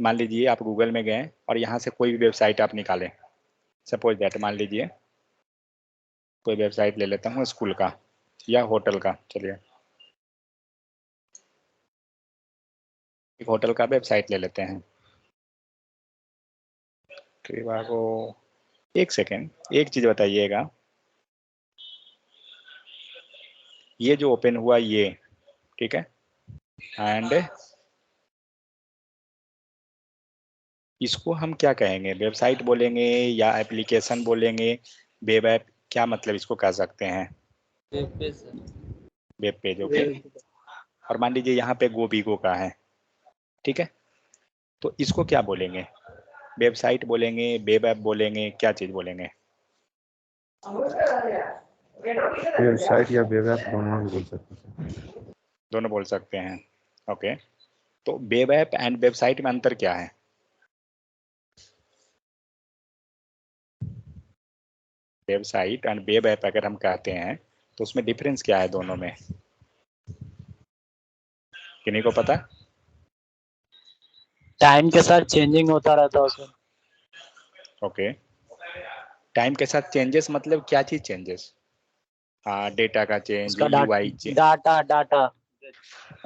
मान लीजिए आप गूगल में गए और यहाँ से कोई भी वेबसाइट आप निकालें, सपोज दैट मान लीजिए कोई वेबसाइट ले लेता हूँ स्कूल का या होटल का, चलिए एक होटल का वेबसाइट ले लेते हैं। ट्रिवागो, एक सेकेंड, एक चीज बताइएगा, ये जो ओपन हुआ ये, ठीक है, एंड इसको हम क्या कहेंगे, वेबसाइट बोलेंगे या एप्लीकेशन बोलेंगे, वेब ऐप, क्या मतलब इसको कह सकते हैं? Web page sir. Web page, okay. और मान लीजिए यहाँ पे गोबीगो का है, ठीक है, तो इसको क्या बोलेंगे, वेबसाइट बोलेंगे, वेब ऐप बोलेंगे, क्या चीज बोलेंगे? वेबसाइट या वेब ऐप दोनों भी बोल सकते हैं। दोनों बोल सकते हैं, ओके। तो वेब ऐप एंड वेबसाइट में अंतर क्या है? वेबसाइट एंड वेब ऐप अगर हम कहते हैं तो उसमें डिफरेंस क्या है दोनों में, किन्हीं को पता? टाइम के साथ चेंजिंग होता रहता है सर। ओके, टाइम के साथ चेंजेस मतलब क्या चीज चेंजेस? हाँ, डेटा का चेंज, उसका UI change, data data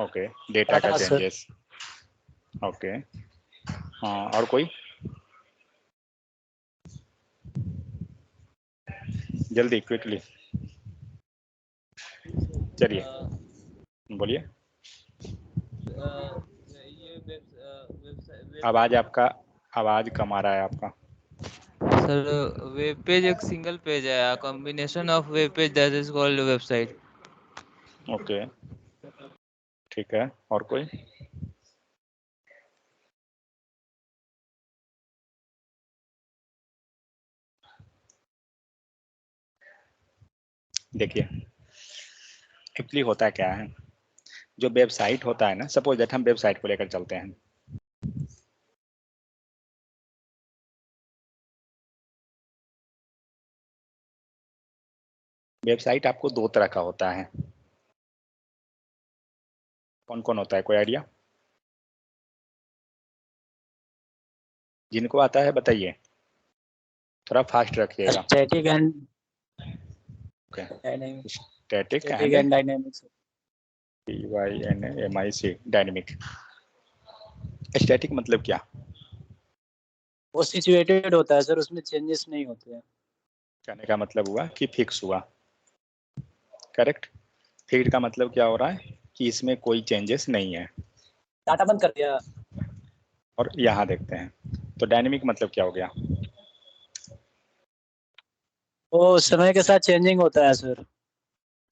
okay, data का सर। Changes, okay. हाँ, और कोई? जल्दी क्विकली, चलिए बोलिए। ये वेबसाइट आवाज आपका, आवाज कम आ रहा है आपका। सर, वेब पेज एक सिंगल पेज है, combination of web page that is called website. Okay, ठीक है, और कोई? देखिए एक्चुअली होता क्या है, जो वेबसाइट होता है ना, सपोज दैट हम वेबसाइट को लेकर चलते हैं, वेबसाइट आपको दो तरह का होता है, कौन कौन होता है, कोई आइडिया? जिनको आता है बताइए, थोड़ा फास्ट रखिएगा। Static and okay, dynamic. Static static and and dynamic. DYNAMIC, dynamic. Static मतलब क्या? वो सिचुएटेड होता है सर, उसमें चेंजेस नहीं होते हैं। कहने का मतलब हुआ कि फिक्स हुआ, करेक्ट। फिक्स का मतलब क्या हो रहा है कि इसमें कोई चेंजेस नहीं है। डाटा बंद कर दिया। और यहाँ देखते हैं, तो डायनेमिक मतलब क्या हो गया? वो समय के साथ चेंजिंग होता है सर,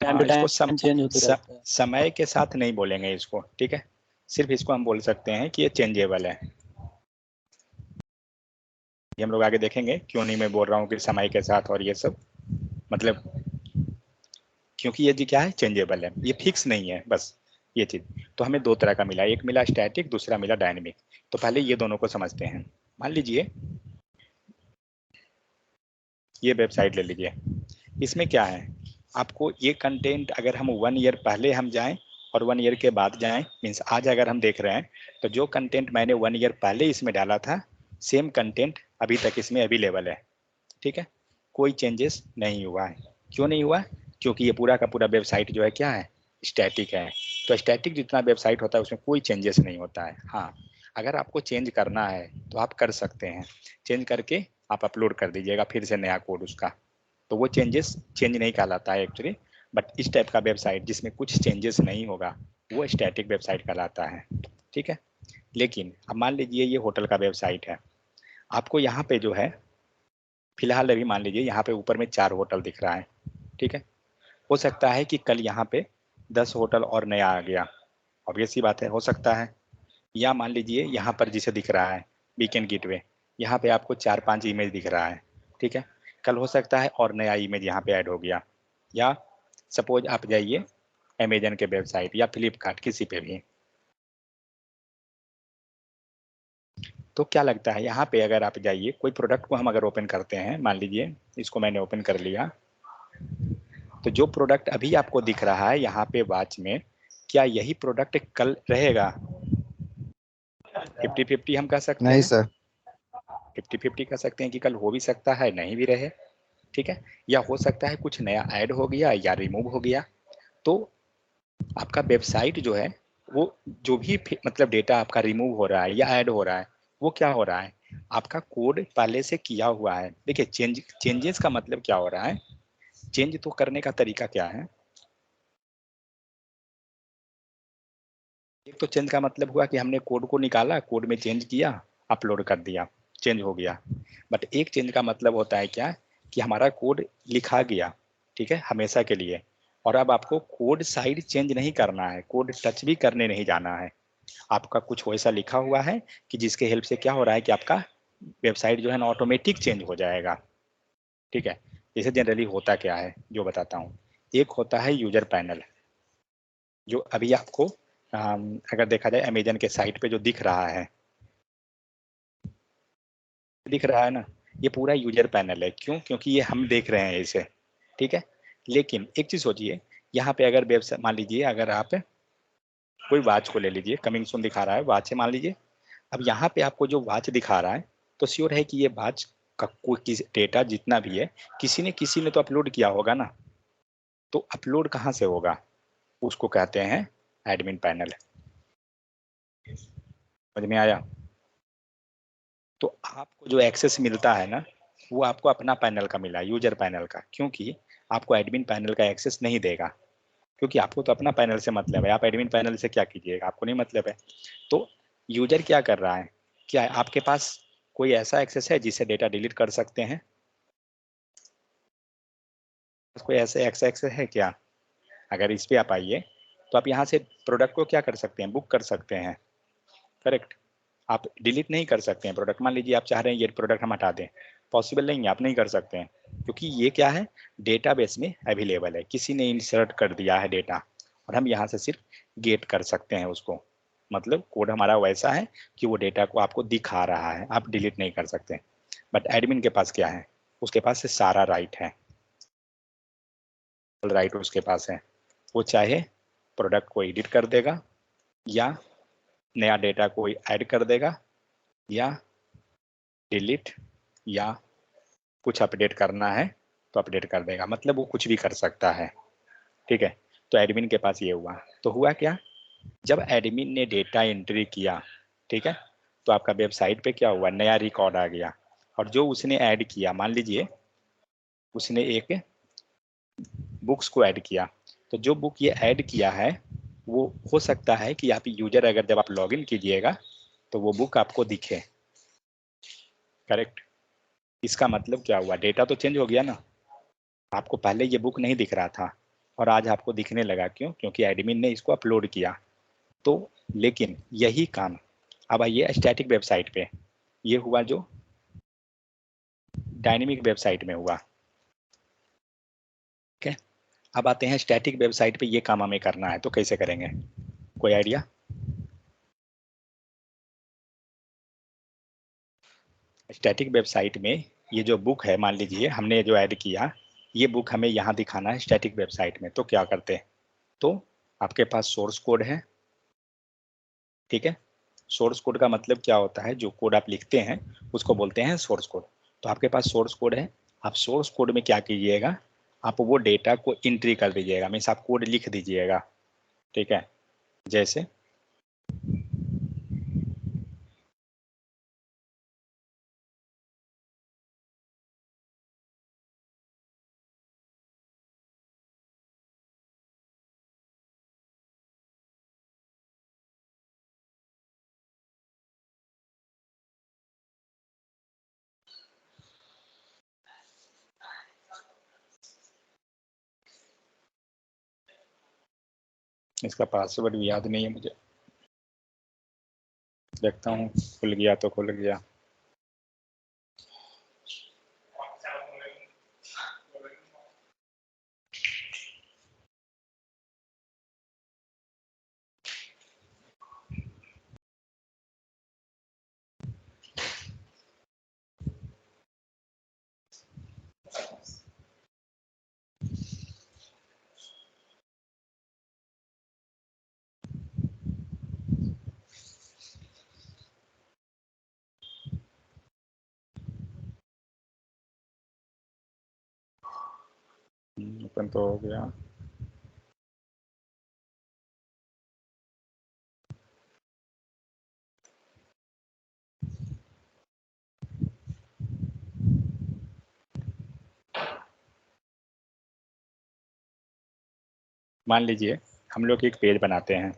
टाइम टू हाँ, इसको टाइम चेंज होते रहता है। समय के साथ नहीं बोलेंगे इसको, ठीक है, सिर्फ इसको हम बोल सकते हैं कि ये चेंजेबल है। ये हम लोग आगे देखेंगे क्यों नहीं मैं बोल रहा हूँ कि समय के साथ और ये सब, मतलब क्योंकि ये जी क्या है, चेंजेबल है, ये फिक्स नहीं है, बस ये चीज। तो हमें दो तरह का मिला, एक मिला स्टैटिक, दूसरा मिला डायनेमिक। तो पहले ये दोनों को समझते हैं। मान लीजिए ये वेबसाइट ले लीजिए, इसमें क्या है, आपको ये कंटेंट अगर हम 1 ईयर पहले हम जाएं और 1 ईयर के बाद जाएं, मीन्स आज अगर हम देख रहे हैं तो जो कंटेंट मैंने 1 ईयर पहले इसमें डाला था सेम कंटेंट अभी तक इसमें अवेलेबल है, ठीक है, कोई चेंजेस नहीं हुआ है। क्यों नहीं हुआ? क्योंकि ये पूरा का पूरा वेबसाइट जो है क्या है, स्टैटिक है। तो स्टैटिक जितना वेबसाइट होता है उसमें कोई चेंजेस नहीं होता है। हाँ, अगर आपको चेंज करना है तो आप कर सकते हैं, चेंज करके आप अपलोड कर दीजिएगा फिर से नया कोड उसका, तो वो चेंजेस चेंज नहीं कहलाता है एक्चुअली। बट इस टाइप का वेबसाइट जिसमें कुछ चेंजेस नहीं होगा वो स्टैटिक वेबसाइट कहलाता है, ठीक है। लेकिन अब मान लीजिए ये होटल का वेबसाइट है, आपको यहाँ पे जो है फिलहाल अभी मान लीजिए यहाँ पे ऊपर में 4 होटल दिख रहा है, ठीक है, हो सकता है कि कल यहाँ पे 10 होटल और नया आ गया, ऑब्वियस सी बात है, हो सकता है। या मान लीजिए यहाँ पर जिसे दिख रहा है वीकेंड गेटवे, यहाँ पे आपको 4-5 इमेज दिख रहा है, ठीक है, कल हो सकता है और नया इमेज यहाँ पे ऐड हो गया। या सपोज आप जाइए अमेजन के वेबसाइट या फ्लिपकार्ट किसी पे भी, तो क्या लगता है यहाँ पे अगर आप जाइए कोई प्रोडक्ट को हम अगर ओपन करते हैं, मान लीजिए इसको मैंने ओपन कर लिया, तो जो प्रोडक्ट अभी आपको दिख रहा है यहाँ पे वॉच में, क्या यही प्रोडक्ट कल रहेगा? 50-50 हम कह सकते नहीं हैं, सर। 50-50 कह सकते हैं कि कल हो भी सकता है नहीं भी रहे, ठीक है, या हो सकता है कुछ नया ऐड हो गया या रिमूव हो गया। तो आपका वेबसाइट जो है वो जो भी मतलब डेटा आपका रिमूव हो रहा है या ऐड हो रहा है वो क्या हो रहा है, आपका कोड पहले से किया हुआ है। देखिए चेंजेस का मतलब क्या हो रहा है, चेंज तो करने का तरीका क्या है, एक तो चेंज का मतलब हुआ कि हमने कोड को निकाला, कोड में चेंज किया, अपलोड कर दिया, चेंज हो गया। बट एक चेंज का मतलब होता है क्या, कि हमारा कोड लिखा गया, ठीक है, हमेशा के लिए, और अब आपको कोड साइड चेंज नहीं करना है, कोड टच भी करने नहीं जाना है। आपका कुछ वैसा लिखा हुआ है कि जिसके हेल्प से क्या हो रहा है कि आपका वेबसाइट जो है ना ऑटोमेटिक चेंज हो जाएगा, ठीक है। जैसे जनरली होता क्या है जो बताता हूँ, एक होता है यूजर पैनल, जो अभी आपको अगर देखा जाए अमेजन के साइट पे जो दिख रहा है, दिख रहा है ना, ये पूरा यूजर पैनल है। क्यों? क्योंकि ये हम देख रहे हैं इसे, ठीक है। लेकिन एक चीज सोचिए, यहाँ पे अगर वेबसाइट मान लीजिए, अगर आप कोई वॉच को ले लीजिए, कमिंग सून दिखा रहा है, वॉच है मान लीजिए, अब यहाँ पे आपको जो वॉच दिखा रहा है तो श्योर है कि ये वॉच का कोई डेटा जितना भी है किसी ने तो अपलोड किया होगा ना। तो अपलोड कहाँ से होगा, उसको कहते हैं एडमिन पैनल। समझ में आया? तो आपको जो एक्सेस मिलता है ना, वो आपको अपना पैनल का मिला, यूजर पैनल का, क्योंकि आपको एडमिन पैनल का एक्सेस नहीं देगा, क्योंकि आपको तो अपना पैनल से मतलब है, आप एडमिन पैनल से क्या कीजिएगा, आपको नहीं मतलब है। तो यूजर क्या कर रहा है, क्या आपके पास कोई ऐसा एक्सेस है जिससे डेटा डिलीट कर सकते हैं? कोई ऐसे एक्सेस है क्या? अगर इस पे आप आइए तो आप यहाँ से प्रोडक्ट को क्या कर सकते हैं, बुक कर सकते हैं, करेक्ट। आप डिलीट नहीं कर सकते हैं प्रोडक्ट। मान लीजिए आप चाह रहे हैं ये प्रोडक्ट हम हटा दें, पॉसिबल नहीं है, आप नहीं कर सकते हैं, क्योंकि ये क्या है, डेटाबेस में अवेलेबल है, किसी ने इंसर्ट कर दिया है डेटा, और हम यहाँ से सिर्फ गेट कर सकते हैं उसको। मतलब कोड हमारा वैसा है कि वो डेटा को आपको दिखा रहा है, आप डिलीट नहीं कर सकते। बट एडमिन के पास क्या है, उसके पास से सारा राइट है, राइट उसके पास है। वो चाहे प्रोडक्ट को एडिट कर देगा, या नया डेटा को ऐड कर देगा, या डिलीट, या कुछ अपडेट करना है तो अपडेट कर देगा, मतलब वो कुछ भी कर सकता है, ठीक है। तो एडमिन के पास ये हुआ। तो हुआ क्या, जब एडमिन ने डेटा एंट्री किया, ठीक है, तो आपका वेबसाइट पे क्या हुआ, नया रिकॉर्ड आ गया, और जो उसने ऐड किया, मान लीजिए उसने एक बुक्स को ऐड किया, तो जो बुक ये ऐड किया है वो हो सकता है कि आप यूजर अगर जब आप लॉगिन कीजिएगा तो वो बुक आपको दिखे, करेक्ट। इसका मतलब क्या हुआ, डेटा तो चेंज हो गया ना, आपको पहले ये बुक नहीं दिख रहा था और आज आपको दिखने लगा, क्यों? क्योंकि एडमिन ने इसको अपलोड किया। तो लेकिन यही काम अब आइए स्टैटिक वेबसाइट पे, ये हुआ जो डायनेमिक वेबसाइट में हुआ, ठीक है। अब आते हैं स्टैटिक वेबसाइट पे ये काम हमें करना है तो कैसे करेंगे, कोई आइडिया? स्टैटिक वेबसाइट में ये जो बुक है, मान लीजिए हमने जो ऐड किया, ये बुक हमें यहाँ दिखाना है स्टैटिक वेबसाइट में, तो क्या करते हैं, तो आपके पास सोर्स कोड है, ठीक है। सोर्स कोड का मतलब क्या होता है, जो कोड आप लिखते हैं उसको बोलते हैं सोर्स कोड। तो आपके पास सोर्स कोड है, आप सोर्स कोड में क्या कीजिएगा, आप वो डेटा को एंट्री कर दीजिएगा, मीन्स आप कोड लिख दीजिएगा, ठीक है। जैसे इसका पासवर्ड भी याद नहीं है मुझे, देखता हूँ, खुल गया तो खुल गया। ओपन तो हो गया। मान लीजिए हम लोग एक पेज बनाते हैं,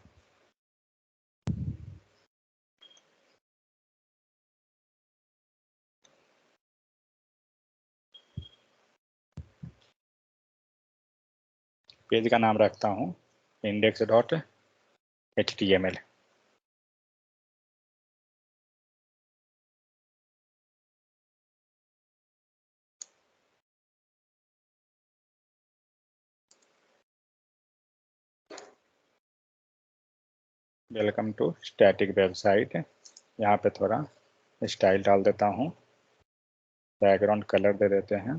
पेज का नाम रखता हूँ index.html। Welcome to static website. यहाँ पे थोड़ा स्टाइल डाल देता हूँ, बैकग्राउंड कलर दे देते हैं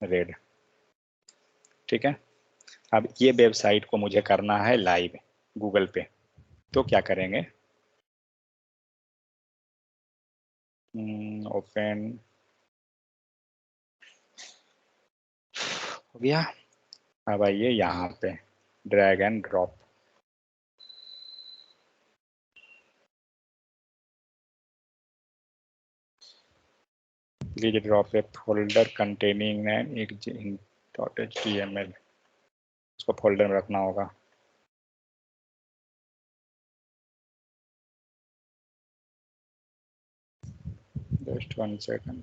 रेड। ठीक है, अब ये वेबसाइट को मुझे करना है लाइव गूगल पे, तो क्या करेंगे, ओपन हो गया। अब आइए यहाँ पे drag and drop, please drop A folder containing .html, उसको फोल्डर में रखना होगा। Just 1 second.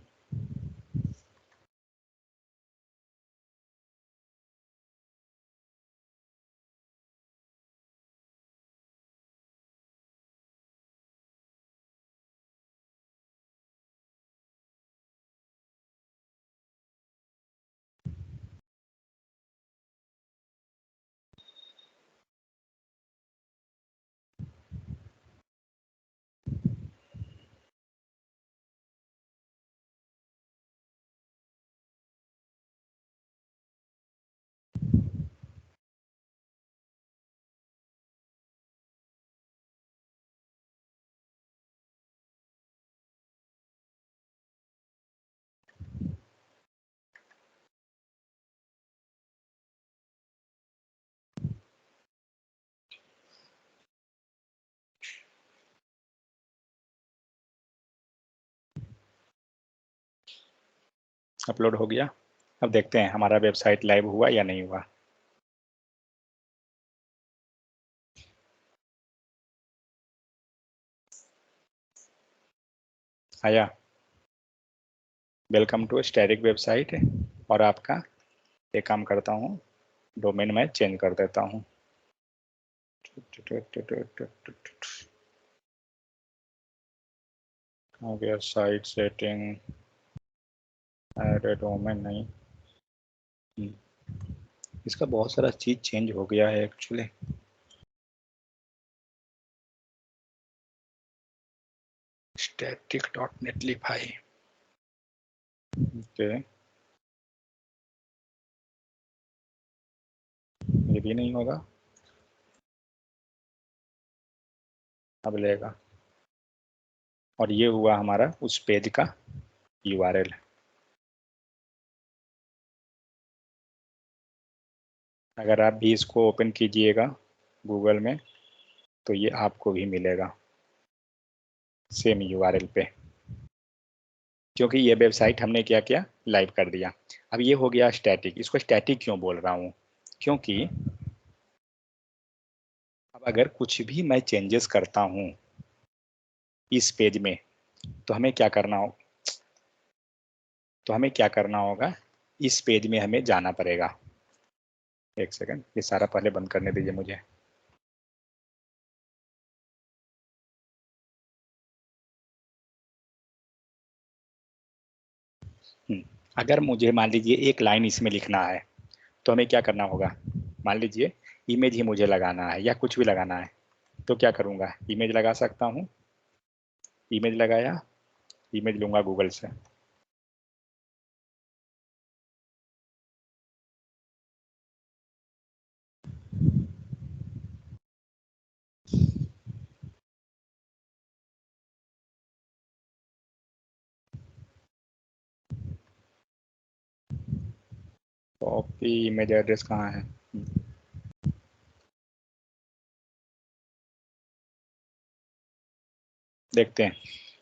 अपलोड हो गया। अब देखते हैं हमारा वेबसाइट लाइव हुआ या नहीं हुआ। आया, वेलकम टू स्टैटिक वेबसाइट। और आपका एक काम करता हूँ, डोमेन मैं चेंज कर देता हूँ। हो गया साइट सेटिंग, ऐड डोमेन नहीं, इसका बहुत सारा चीज चेंज हो गया है एक्चुअली। static.netlify, ओके, ये भी नहीं होगा, अब लेगा। और ये हुआ हमारा उस पेज का URL। अगर आप भी इसको ओपन कीजिएगा गूगल में तो ये आपको भी मिलेगा सेम URL पे, क्योंकि ये वेबसाइट हमने क्या किया, लाइव कर दिया। अब ये हो गया स्टैटिक। इसको स्टैटिक क्यों बोल रहा हूँ, क्योंकि अब अगर कुछ भी मैं चेंजेस करता हूँ इस पेज में तो हमें क्या करना हो, तो हमें क्या करना होगा, इस पेज में हमें जाना पड़ेगा। एक सेकंड, ये सारा पहले बंद करने दीजिए मुझे। अगर मुझे मान लीजिए एक लाइन इसमें लिखना है तो हमें क्या करना होगा, मान लीजिए इमेज ही मुझे लगाना है या कुछ भी लगाना है, तो क्या करूँगा, इमेज लगा सकता हूँ, इमेज लगाया, इमेज लूँगा गूगल से, कॉपी इमेज एड्रेस कहाँ है? देखते हैं।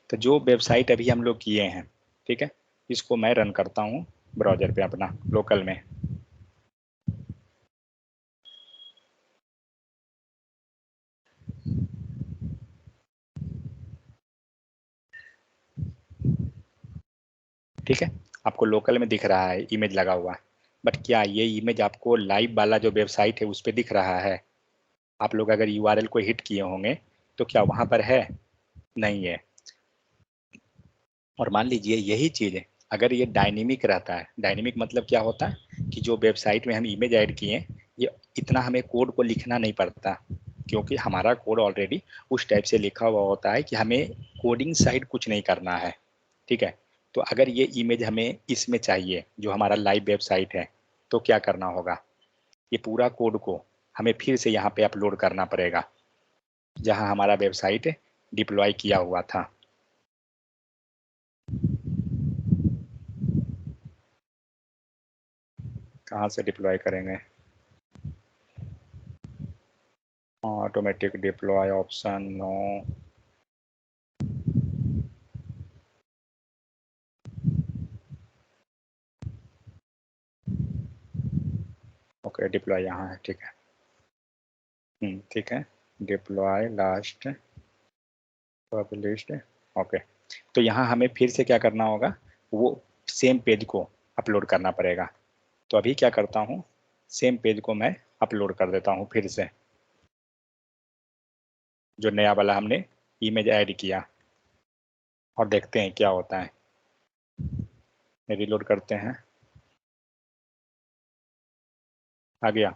तो जो वेबसाइट अभी हम लोग किए हैं, ठीक है, इसको मैं रन करता हूँ ब्राउज़र पे अपना लोकल में। ठीक है, आपको लोकल में दिख रहा है इमेज लगा हुआ, बट क्या ये इमेज आपको लाइव वाला जो वेबसाइट है उस पर दिख रहा है? आप लोग अगर यूआरएल को हिट किए होंगे तो क्या वहाँ पर है? नहीं है। और मान लीजिए यही चीज़ है अगर ये डायनेमिक रहता है, डायनेमिक मतलब क्या होता है कि जो वेबसाइट में हम इमेज ऐड किए, ये इतना हमें कोड को लिखना नहीं पड़ता, क्योंकि हमारा कोड ऑलरेडी उस टाइप से लिखा हुआ होता है कि हमें कोडिंग साइड कुछ नहीं करना है। ठीक है, तो अगर ये इमेज हमें इसमें चाहिए जो हमारा लाइव वेबसाइट है, तो क्या करना होगा, ये पूरा कोड को हमें फिर से यहाँ पे अपलोड करना पड़ेगा जहाँ हमारा वेबसाइट डिप्लॉय किया हुआ था। कहाँ से डिप्लॉय करेंगे? Automatic deploy option, no. Okay, deploy यहाँ है, ठीक है। ठीक है, डिप्लॉय लास्ट पब्लिश्ड। ओके, तो यहाँ हमें फिर से क्या करना होगा, वो सेम पेज को अपलोड करना पड़ेगा। तो अभी क्या करता हूँ, सेम पेज को मैं अपलोड कर देता हूँ फिर से, जो नया वाला हमने इमेज ऐड किया, और देखते हैं क्या होता है। रिलोड करते हैं, आ गया।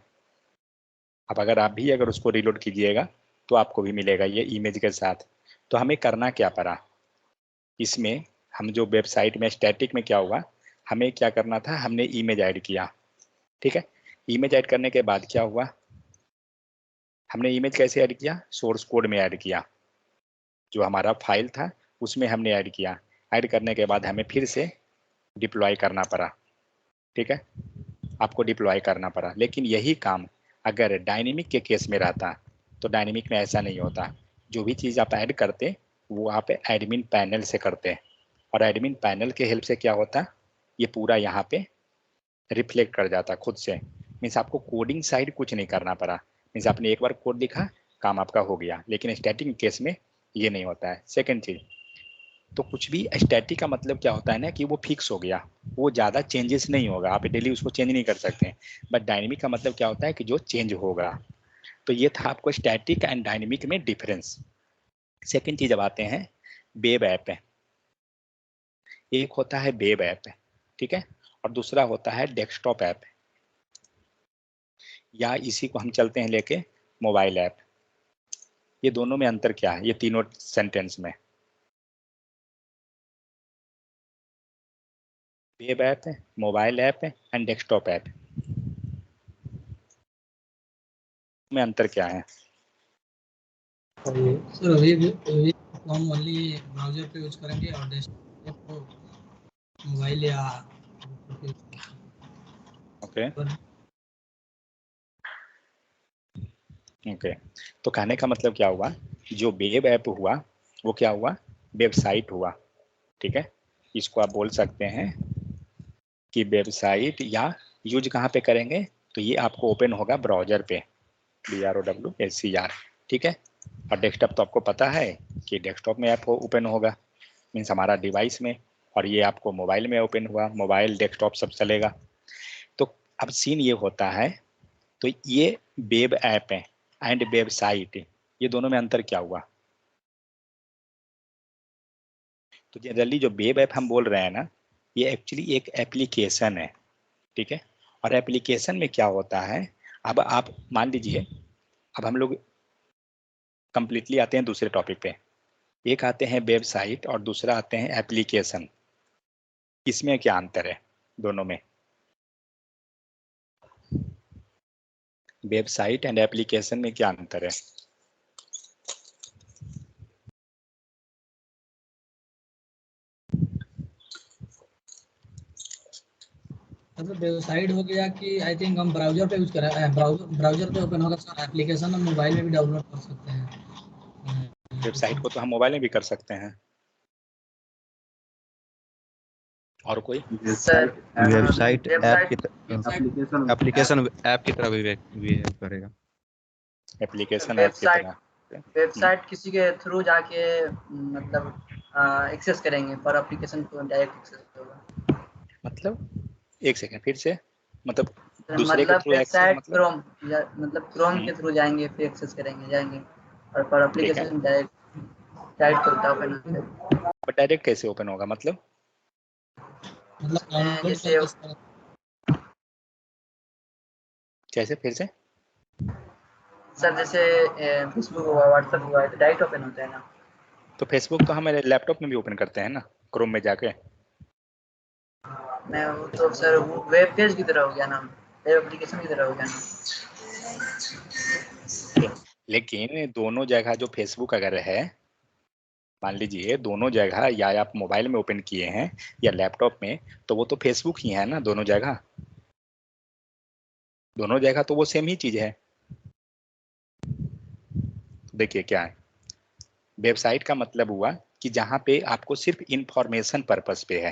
अब अगर आप भी अगर उसको रिलोड कीजिएगा तो आपको भी मिलेगा ये इमेज के साथ। तो हमें करना क्या पड़ा इसमें, हम जो वेबसाइट में स्टैटिक में क्या हुआ, हमें क्या करना था, हमने इमेज ऐड किया। ठीक है, इमेज ऐड करने के बाद क्या हुआ, हमने इमेज कैसे ऐड किया, सोर्स कोड में ऐड किया, जो हमारा फाइल था उसमें हमने ऐड किया। ऐड करने के बाद हमें फिर से डिप्लॉय करना पड़ा। ठीक है, आपको डिप्लॉय करना पड़ा, लेकिन यही काम अगर डायनेमिक के केस में रहता तो डायनेमिक में ऐसा नहीं होता। जो भी चीज़ आप ऐड करते वो आप एडमिन पैनल से करते, और एडमिन पैनल के हेल्प से क्या होता, ये पूरा यहाँ पे रिफ्लेक्ट कर जाता खुद से। मीन्स आपको कोडिंग साइड कुछ नहीं करना पड़ा। मीन्स आपने एक बार कोड लिखा, काम आपका हो गया। लेकिन स्टैटिक केस में ये नहीं होता है। सेकेंड चीज, तो कुछ भी स्टैटिक का मतलब क्या होता है ना कि वो फिक्स हो गया, वो ज़्यादा चेंजेस नहीं होगा, आप डेली उसको चेंज नहीं कर सकते। बट डायनेमिक का मतलब क्या होता है कि जो चेंज होगा। तो ये था आपको स्टैटिक एंड डायनेमिक में डिफरेंस। सेकेंड चीज अब आते हैं वेब ऐप है। एक होता है वेब ऐप, ठीक है, और दूसरा होता है डेस्कटॉप ऐप, या इसी को हम चलते हैं लेके मोबाइल ऐप। ये दोनों में अंतर क्या है, ये तीनों सेंटेंस में? वेब ऐप है, मोबाइल ऐप है एंड डेस्कटॉप ऐप में अंतर क्या है? सर अभी हम ओनली ब्राउजर पे यूज करेंगे और डेस्कटॉप को मोबाइल या ओके ओके, तो कहने का मतलब क्या हुआ, जो वेब ऐप हुआ वो क्या हुआ, वेबसाइट हुआ। ठीक है, इसको आप बोल सकते हैं कि वेबसाइट, या यूज कहाँ पे करेंगे, तो ये आपको ओपन होगा ब्राउजर पे, BROWSER। ठीक है, और डेस्कटॉप तो आपको पता है कि डेस्कटॉप में ऐप ओपन होगा, मीन्स हमारा डिवाइस में। और ये आपको मोबाइल में ओपन हुआ, मोबाइल डेस्कटॉप सब चलेगा। तो अब सीन ये होता है, तो ये वेब ऐप है एंड वेबसाइट, ये दोनों में अंतर क्या हुआ? तो जनरली जो वेब ऐप हम बोल रहे हैं ना, ये एक्चुअली एक एप्लीकेशन है। ठीक है, और एप्लीकेशन में क्या होता है, अब आप मान लीजिए, अब हम लोग कंप्लीटली आते हैं दूसरे टॉपिक पे। एक आते हैं वेबसाइट और दूसरा आते हैं एप्लीकेशन। इसमें क्या अंतर है दोनों में? वेबसाइट एंड एप्लीकेशन में क्या अंतर है? मतलब वेबसाइट हो गया कि आई थिंक हम ब्राउजर पे यूज करें, ब्राउजर पे ओपन होगा सर, एप्लीकेशन हम मोबाइल में भी डाउनलोड कर सकते हैं। वेबसाइट को तो हम मोबाइल में भी कर सकते हैं। और कोई वेबसाइट ऐप की एप्लीकेशन एप्लीकेशन ऐप की तरह भी करेगा। एप्लीकेशन ऐप की तरह वेबसाइट किसी के थ्रू जाके मतलब एक्सेस करेंगे पर एप्लीकेशन को डायरेक्ट एक्सेस होगा। मतलब एक सेकंड फिर से, मतलब दूसरे के मतलब थ्रू एक्सेस वेबसाइट मतलब क्रोम या मतलब क्रोम के थ्रू जाएंगे फिर एक्सेस जाएंगे और पर ठीक है, एप्लीकेशन डायरेक्ट होता है। बट डायरेक्ट कैसे ओपन होगा मतलब मतलब जैसे कैसे फिर से? सर जैसे फेसबुक हुआ, व्हाट्सएप हुआ, तो डायरेक्ट ओपन होता है ना। तो फेसबुक तो हमारे लैपटॉप में भी ओपन करते हैं ना, क्रोम में जाके। मैं वो तो सर वो वेब पेज की तरह हो गया ना, वेब एप्लीकेशन की तरह हो गया ना। लेकिन दोनों जगह जो फेसबुक अगर है, मान लीजिए दोनों जगह या आप मोबाइल में ओपन किए हैं या लैपटॉप में, तो वो तो फेसबुक ही है ना दोनों जगह। दोनों जगह तो वो सेम ही चीज है। देखिए क्या है, वेबसाइट का मतलब हुआ कि जहां पे आपको सिर्फ इंफॉर्मेशन पर्पस पे है,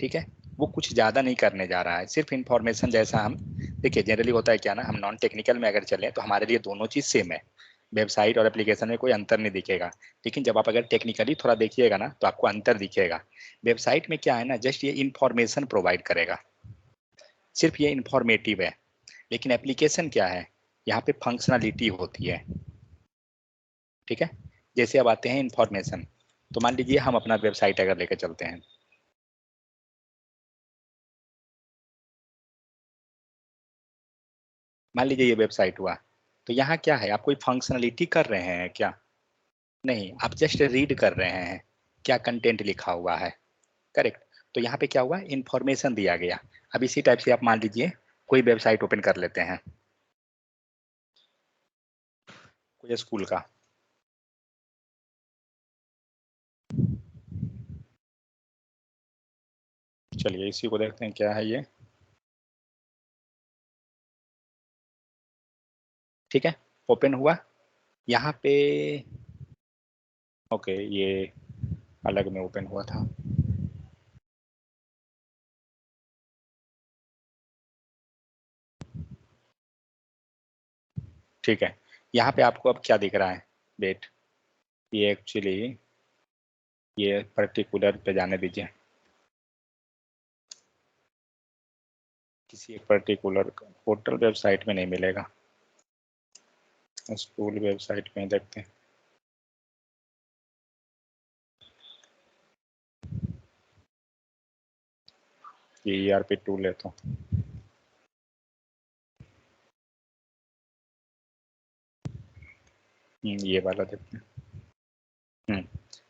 ठीक है, वो कुछ ज्यादा नहीं करने जा रहा है, सिर्फ इंफॉर्मेशन। जैसा हम देखिए जनरली होता है क्या ना, हम नॉन टेक्निकल में अगर चलें तो हमारे लिए दोनों चीज सेम है, वेबसाइट और एप्लीकेशन में कोई अंतर नहीं दिखेगा। लेकिन जब आप अगर टेक्निकली थोड़ा देखिएगा ना तो आपको अंतर दिखेगा। वेबसाइट में क्या है ना, जस्ट ये इंफॉर्मेशन प्रोवाइड करेगा, सिर्फ ये इंफॉर्मेटिव है। लेकिन एप्लीकेशन क्या है, यहाँ पे फंक्शनलिटी होती है, ठीक है। जैसे अब आते हैं इंफॉर्मेशन, तो मान लीजिए हम अपना वेबसाइट अगर लेकर चलते हैं, मान लीजिए ये वेबसाइट हुआ, तो यहाँ क्या है, आप कोई फंक्शनलिटी कर रहे हैं क्या? नहीं, आप जस्ट रीड कर रहे हैं क्या कंटेंट लिखा हुआ है, करेक्ट। तो यहाँ पे क्या हुआ, इंफॉर्मेशन दिया गया। अब इसी टाइप से आप मान लीजिए कोई वेबसाइट ओपन कर लेते हैं, कोई स्कूल का, चलिए इसी को देखते हैं क्या है ये, ठीक है। ओपन हुआ यहाँ पे, ओके ये अलग में ओपन हुआ था, ठीक है। यहाँ पे आपको अब क्या दिख रहा है, वेट, ये एक्चुअली ये पर्टिकुलर पे जाने दीजिए, किसी एक पर्टिकुलर पोर्टल वेबसाइट में नहीं मिलेगा, स्कूल वेबसाइट में देखते हैं। ये ERP टूल है तो ये वाला देखते हैं।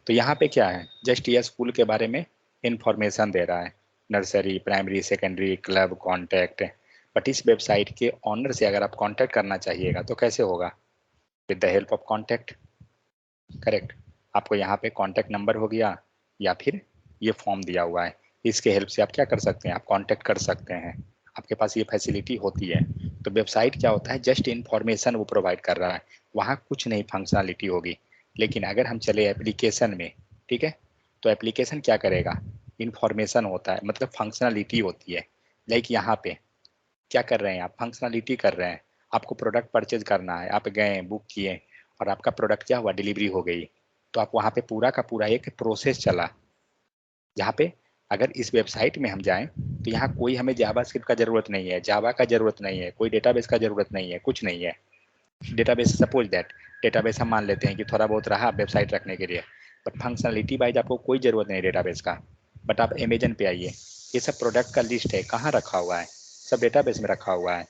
तो यहाँ पे क्या है, जस्ट ये स्कूल के बारे में इंफॉर्मेशन दे रहा है, nursery, primary, secondary, club, contact. But इस वेबसाइट के ऑनर से अगर आप कॉन्टैक्ट करना चाहिएगा तो कैसे होगा, with the help of contact, correct. आपको यहाँ पे कॉन्टैक्ट नंबर हो गया या फिर ये फॉर्म दिया हुआ है, इसके हेल्प से आप क्या कर सकते हैं, आप कॉन्टैक्ट कर सकते हैं, आपके पास ये फैसिलिटी होती है। तो वेबसाइट क्या होता है, जस्ट इन्फॉर्मेशन वो प्रोवाइड कर रहा है, वहाँ कुछ नहीं फंक्शनलिटी होगी। लेकिन अगर हम चले एप्लीकेशन में, ठीक है, तो एप्लीकेशन क्या करेगा, इन्फॉर्मेशन होता है, मतलब फंक्शनलिटी होती है। लाइक यहाँ पे क्या कर रहे हैं आप, फंक्शनलिटी कर रहे हैं, आपको प्रोडक्ट परचेज करना है, आप गए बुक किए और आपका प्रोडक्ट क्या हुआ, डिलीवरी हो गई। तो आप वहाँ पे पूरा का पूरा एक प्रोसेस चला, जहाँ पे अगर इस वेबसाइट में हम जाएं तो यहाँ कोई हमें जावास्क्रिप्ट का जरूरत नहीं है, जावा का जरूरत नहीं है, कोई डेटाबेस का जरूरत नहीं है, कुछ नहीं है। डेटाबेस सपोज दैट डेटाबेस हम मान लेते हैं कि थोड़ा बहुत रहा वेबसाइट रखने के लिए, बट फंक्शनलिटी वाइज आपको कोई जरूरत नहीं डेटाबेस का। बट आप अमेजन पे आइए, ये सब प्रोडक्ट का लिस्ट है, कहाँ रखा हुआ है, सब डेटाबेस में रखा हुआ है।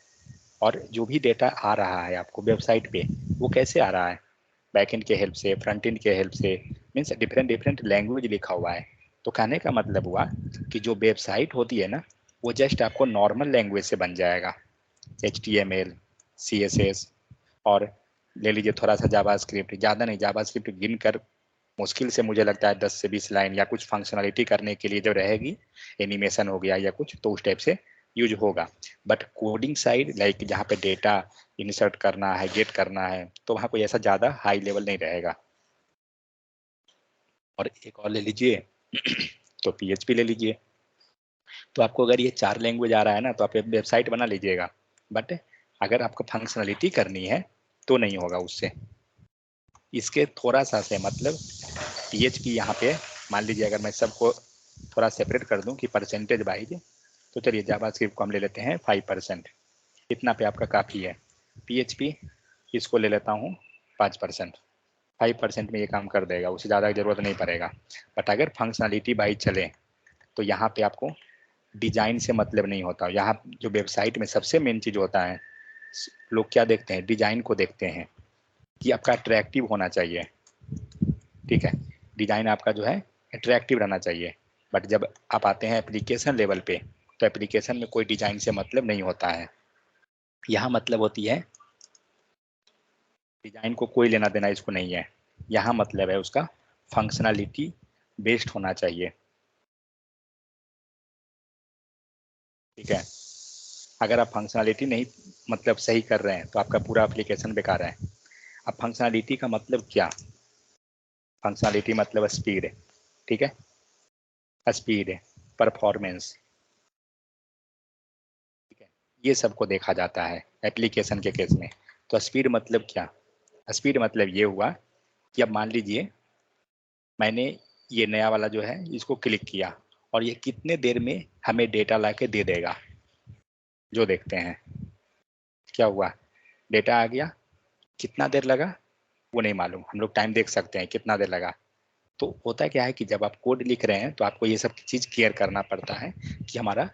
और जो भी डेटा आ रहा है आपको वेबसाइट पे, वो कैसे आ रहा है, बैकएंड के हेल्प से, फ्रंट एंड के हेल्प से, मीन्स डिफरेंट डिफरेंट लैंग्वेज लिखा हुआ है। तो कहने का मतलब हुआ कि जो वेबसाइट होती है ना, वो जस्ट आपको नॉर्मल लैंग्वेज से बन जाएगा, HTML, CSS और ले लीजिए थोड़ा सा जावास्क्रिप्ट, ज़्यादा नहीं, जावास्क्रिप्ट गिन कर मुश्किल से मुझे लगता है 10 से 20 लाइन या कुछ फंक्शनलिटी करने के लिए जो रहेगी, एनिमेशन हो गया या कुछ, तो उस टाइप से यूज होगा। बट कोडिंग साइड लाइक जहाँ पे डेटा इंसर्ट करना है, गेट करना है, तो वहाँ कोई ऐसा ज़्यादा हाई लेवल नहीं रहेगा। और एक और ले लीजिए तो PHP ले लीजिए। तो आपको अगर ये 4 लैंग्वेज आ रहा है ना, तो आप वेबसाइट बना लीजिएगा, बट अगर आपको फंक्शनलिटी करनी है तो नहीं होगा उससे। इसके थोड़ा सा से मतलब PHP यहाँ पे मान लीजिए, अगर मैं सबको थोड़ा सेपरेट कर दूं कि परसेंटेज वाइज, तो चलिए जावास्क्रिप्ट को हम ले लेते हैं 5%, इतना पे आपका काफ़ी है। PHP इसको ले लेता हूँ 5%, 5% में ये काम कर देगा, उससे ज़्यादा ज़रूरत नहीं पड़ेगा। बट अगर फंक्शनलिटी वाइज चले तो यहाँ पे आपको डिजाइन से मतलब नहीं होता। यहाँ जो वेबसाइट में सबसे मेन चीज़ होता है, लोग क्या देखते हैं, डिजाइन को देखते हैं कि आपका अट्रैक्टिव होना चाहिए, ठीक है, डिजाइन आपका जो है अट्रैक्टिव रहना चाहिए। बट जब आप आते हैं एप्लीकेशन लेवल पे, तो एप्लीकेशन में कोई डिजाइन से मतलब नहीं होता है। यहाँ मतलब होती है, डिजाइन को कोई लेना देना इसको नहीं है, यहाँ मतलब है उसका फंक्शनलिटी बेस्ड होना चाहिए, ठीक है। अगर आप फंक्शनलिटी नहीं मतलब सही कर रहे हैं तो आपका पूरा एप्लीकेशन बेकार है। अब फंक्शनलिटी का मतलब क्या, फंक्शनलिटी मतलब स्पीड है, ठीक है, स्पीड है, परफॉर्मेंस, ठीक है, ये सबको देखा जाता है एप्लीकेशन के केस में। तो स्पीड मतलब क्या, स्पीड मतलब ये हुआ कि अब मान लीजिए मैंने ये नया वाला जो है इसको क्लिक किया और ये कितने देर में हमें डेटा ला के दे देगा, जो देखते हैं क्या हुआ, डेटा आ गया, कितना देर लगा वो नहीं मालूम, हम लोग टाइम देख सकते हैं कितना देर लगा। तो होता क्या है कि जब आप कोड लिख रहे हैं तो आपको ये सब चीज़ केयर करना पड़ता है कि हमारा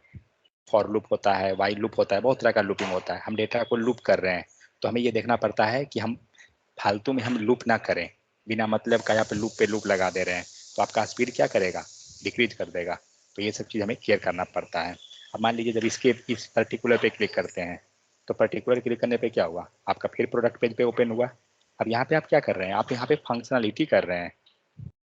फॉर लूप होता है, वाइल लूप होता है, बहुत तरह का लूपिंग होता है, हम डेटा को लूप कर रहे हैं, तो हमें ये देखना पड़ता है कि हम फालतू में हम लूप ना करें, बिना मतलब का यहाँ पे लूप लगा दे रहे हैं, तो आपका स्पीड क्या करेगा, डिक्रीज कर देगा। तो ये सब चीज़ हमें केयर करना पड़ता है। अब मान लीजिए जब इस पर्टिकुलर पे क्लिक करते हैं, तो पर्टिकुलर क्लिक करने पे क्या हुआ, आपका फिर प्रोडक्ट पेज पे ओपन हुआ। अब यहाँ पे आप क्या कर रहे हैं, आप यहाँ पे फंक्शनलिटी कर रहे हैं,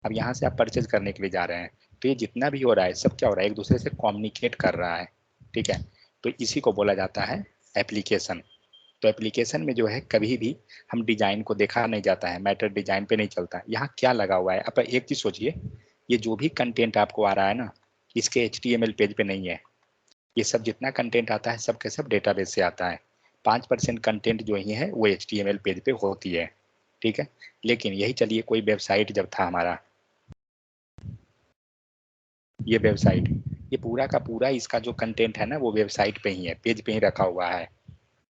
अब यहाँ से आप परचेज करने के लिए जा रहे हैं, तो ये जितना भी हो रहा है सब क्या हो रहा है, एक दूसरे से कम्युनिकेट कर रहा है, ठीक है। तो इसी को बोला जाता है एप्लीकेशन। तो एप्लीकेशन में जो है कभी भी हम डिजाइन को देखा नहीं जाता है, मैटर डिजाइन पे नहीं चलता है, यहाँ क्या लगा हुआ है। अब एक चीज सोचिए, ये जो भी कंटेंट आपको आ रहा है ना, इसके HTML पेज पे नहीं है, ये सब जितना कंटेंट आता है सब के सब डेटाबेस से आता है। 5% कंटेंट जो ही है वो HTML पेज पे होती है, ठीक है। लेकिन यही चलिए कोई वेबसाइट जब था हमारा, ये वेबसाइट, ये पूरा का पूरा इसका जो कंटेंट है ना वो वेबसाइट पे ही है, पेज पे ही रखा हुआ है,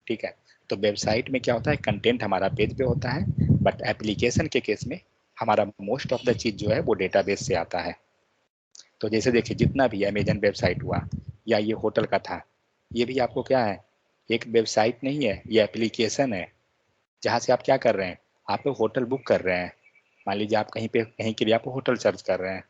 ठीक है। तो वेबसाइट में क्या होता है, कंटेंट हमारा पेज पे होता है, बट एप्लीकेशन के केस में हमारा मोस्ट ऑफ द चीज जो है वो डेटाबेस से आता है। तो जैसे देखिए जितना भी अमेजन वेबसाइट हुआ या ये होटल का था, ये भी आपको क्या है, एक वेबसाइट नहीं है, ये एप्लीकेशन है, जहाँ से आप क्या कर रहे हैं, आप लोग होटल बुक कर रहे हैं। मान लीजिए आप कहीं पे कहीं के लिए आप होटल सर्च कर रहे हैं,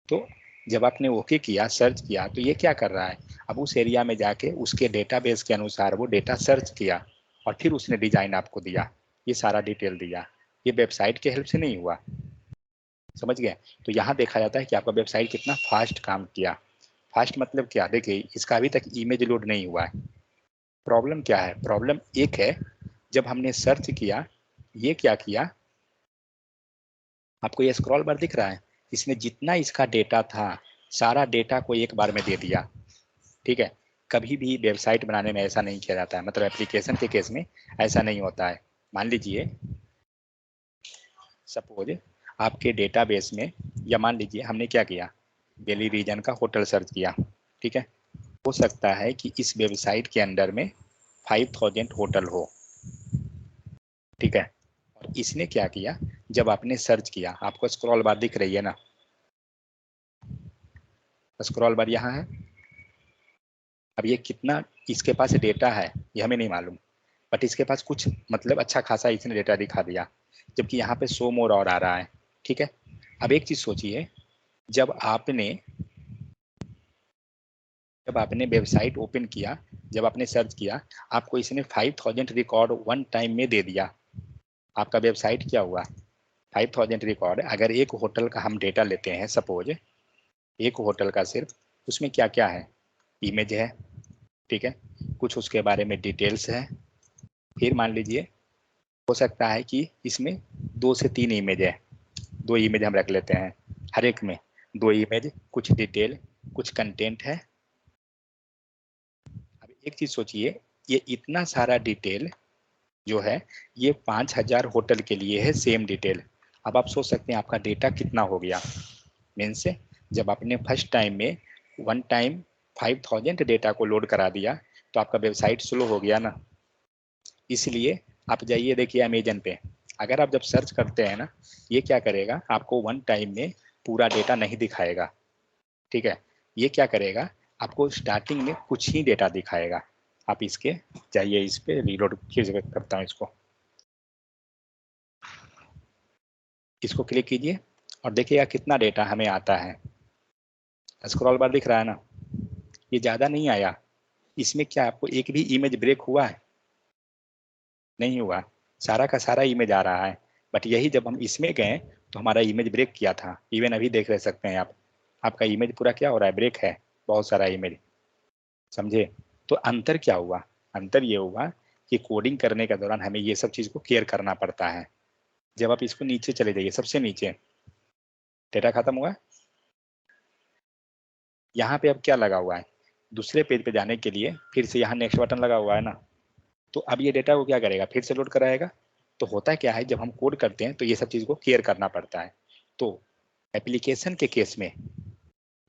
तो जब आपने ओके किया, सर्च किया, तो ये क्या कर रहा है, अब उस एरिया में जाके उसके डेटाबेस के अनुसार वो डेटा सर्च किया और फिर उसने डिजाइन आपको दिया, ये सारा डिटेल दिया, ये वेबसाइट के हेल्प से नहीं हुआ, समझ गए। तो यहाँ देखा जाता है कि आपका वेबसाइट कितना फास्ट काम किया। फास्ट मतलब क्या, देखिए इसका अभी तक इमेज लोड नहीं हुआ है। प्रॉब्लम क्या है, प्रॉब्लम एक है, जब हमने सर्च किया, ये क्या किया, आपको ये स्क्रॉल बार दिख रहा है, इसने जितना इसका डेटा था सारा डेटा को एक बार में दे दिया, ठीक है। कभी भी वेबसाइट बनाने में ऐसा नहीं किया जाता है, मतलब एप्लीकेशन के केस में ऐसा नहीं होता है। मान लीजिए सपोज आपके डेटाबेस में, या मान लीजिए हमने क्या किया, दिल्ली रीजन का होटल सर्च किया, ठीक है। हो सकता है कि इस वेबसाइट के अंडर में 5000 होटल हो, ठीक है। और इसने क्या किया, जब आपने सर्च किया, आपको स्क्रॉल बार दिख रही है ना, स्क्रॉल बार यहाँ है। अब ये कितना इसके पास डेटा है ये हमें नहीं मालूम, बट इसके पास कुछ मतलब अच्छा खासा इसने डेटा दिखा दिया, जबकि यहाँ पे शो मोर और आ रहा है, ठीक है। अब एक चीज सोचिए, जब आपने जब आपने वेबसाइट ओपन किया, जब आपने सर्च किया, आपको इसने 5000 रिकॉर्ड वन टाइम में दे दिया। आपका वेबसाइट क्या हुआ, 5000 रिकॉर्ड। अगर एक होटल का हम डेटा लेते हैं, सपोज एक होटल का सिर्फ, उसमें क्या क्या है, इमेज है, ठीक है, कुछ उसके बारे में डिटेल्स है, फिर मान लीजिए हो सकता है कि इसमें 2 से 3 इमेज है, 2 इमेज हम रख लेते हैं, हर एक में 2 इमेज, कुछ डिटेल, कुछ कंटेंट है। अब एक चीज सोचिए, ये इतना सारा डिटेल जो है ये 5000 होटल के लिए है, सेम डिटेल। अब आप सोच सकते हैं आपका डेटा कितना हो गया। मीन्स जब आपने फर्स्ट टाइम में वन टाइम 5000 डेटा को लोड करा दिया तो आपका वेबसाइट स्लो हो गया ना। इसलिए आप जाइए देखिए अमेजन पे, अगर आप जब सर्च करते हैं ना, ये क्या करेगा, आपको वन टाइम में पूरा डेटा नहीं दिखाएगा, ठीक है। ये क्या करेगा, आपको स्टार्टिंग में कुछ ही डेटा दिखाएगा। आप इसके जाइए, इस पे रीलोड करता हूँ, इसको क्लिक कीजिए और देखिएगा कितना डेटा हमें आता है। स्क्रॉल बार दिख रहा है ना, ये ज़्यादा नहीं आया। इसमें क्या आपको एक भी इमेज ब्रेक हुआ है, नहीं हुआ, सारा का सारा इमेज आ रहा है। बट यही जब हम इसमें गए तो हमारा इमेज ब्रेक किया था। इवन अभी देख रह सकते हैं आप, आपका इमेज पूरा क्या हो रहा है, ब्रेक है, बहुत सारा इमेज, समझे। तो अंतर क्या हुआ, अंतर ये हुआ कि कोडिंग करने के दौरान हमें ये सब चीज़ को केयर करना पड़ता है। जब आप इसको नीचे चले जाइए, सबसे नीचे डेटा खत्म हुआ, यहाँ पे अब क्या लगा हुआ है, दूसरे पेज पे जाने के लिए फिर से यहाँ नेक्स्ट बटन लगा हुआ है ना। तो अब ये डेटा को क्या करेगा, फिर से लोड कराएगा। तो होता क्या है, जब हम कोड करते हैं तो ये सब चीज़ को केयर करना पड़ता है। तो एप्लीकेशन के केस में,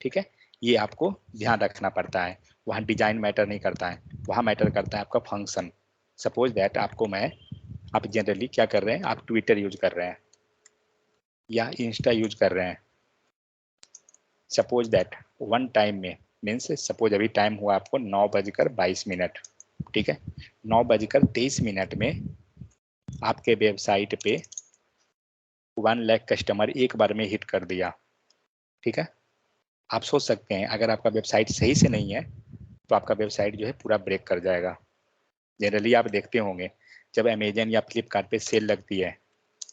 ठीक है, ये आपको ध्यान रखना पड़ता है। वहाँ डिजाइन मैटर नहीं करता है, वहाँ मैटर करता है आपका फंक्शन। सपोज दैट आप जनरली क्या कर रहे हैं, आप ट्विटर यूज कर रहे हैं या इंस्टा यूज कर रहे हैं। सपोज दैट वन टाइम में, मीन्स सपोज अभी टाइम हुआ आपको 9:22, ठीक है, 9:23 में आपके वेबसाइट पे 1 लाख कस्टमर एक बार में हिट कर दिया, ठीक है। आप सोच सकते हैं अगर आपका वेबसाइट सही से नहीं है तो आपका वेबसाइट जो है पूरा ब्रेक कर जाएगा। जनरली आप देखते होंगे जब अमेजन या फ्लिपकार्ट पे सेल लगती है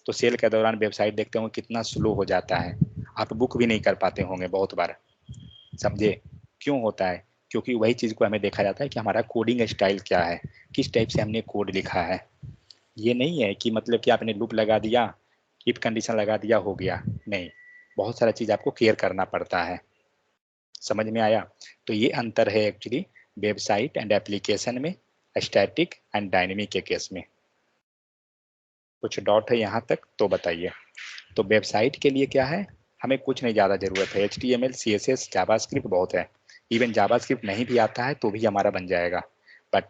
तो सेल के दौरान वेबसाइट देखते होंगे कितना स्लो हो जाता है, आप बुक भी नहीं कर पाते होंगे बहुत बार, समझे। क्यों होता है, क्योंकि वही चीज़ को हमें देखा जाता है कि हमारा कोडिंग स्टाइल क्या है, किस टाइप से हमने कोड लिखा है। ये नहीं है कि मतलब कि आपने लूप लगा दिया, इफ कंडीशन लगा दिया, हो गया, नहीं, बहुत सारा चीज़ आपको केयर करना पड़ता है। समझ में आया। तो ये अंतर है एक्चुअली वेबसाइट एंड एप्लीकेशन में, स्टैटिक एंड डायनेमिक के केस में। कुछ डॉट है यहाँ तक तो बताइए। तो वेबसाइट के लिए क्या है, हमें कुछ नहीं ज़्यादा ज़रूरत है, HTML CSS जावास्क्रिप्ट बहुत है। इवन जावास्क्रिप्ट नहीं भी आता है तो भी हमारा बन जाएगा। बट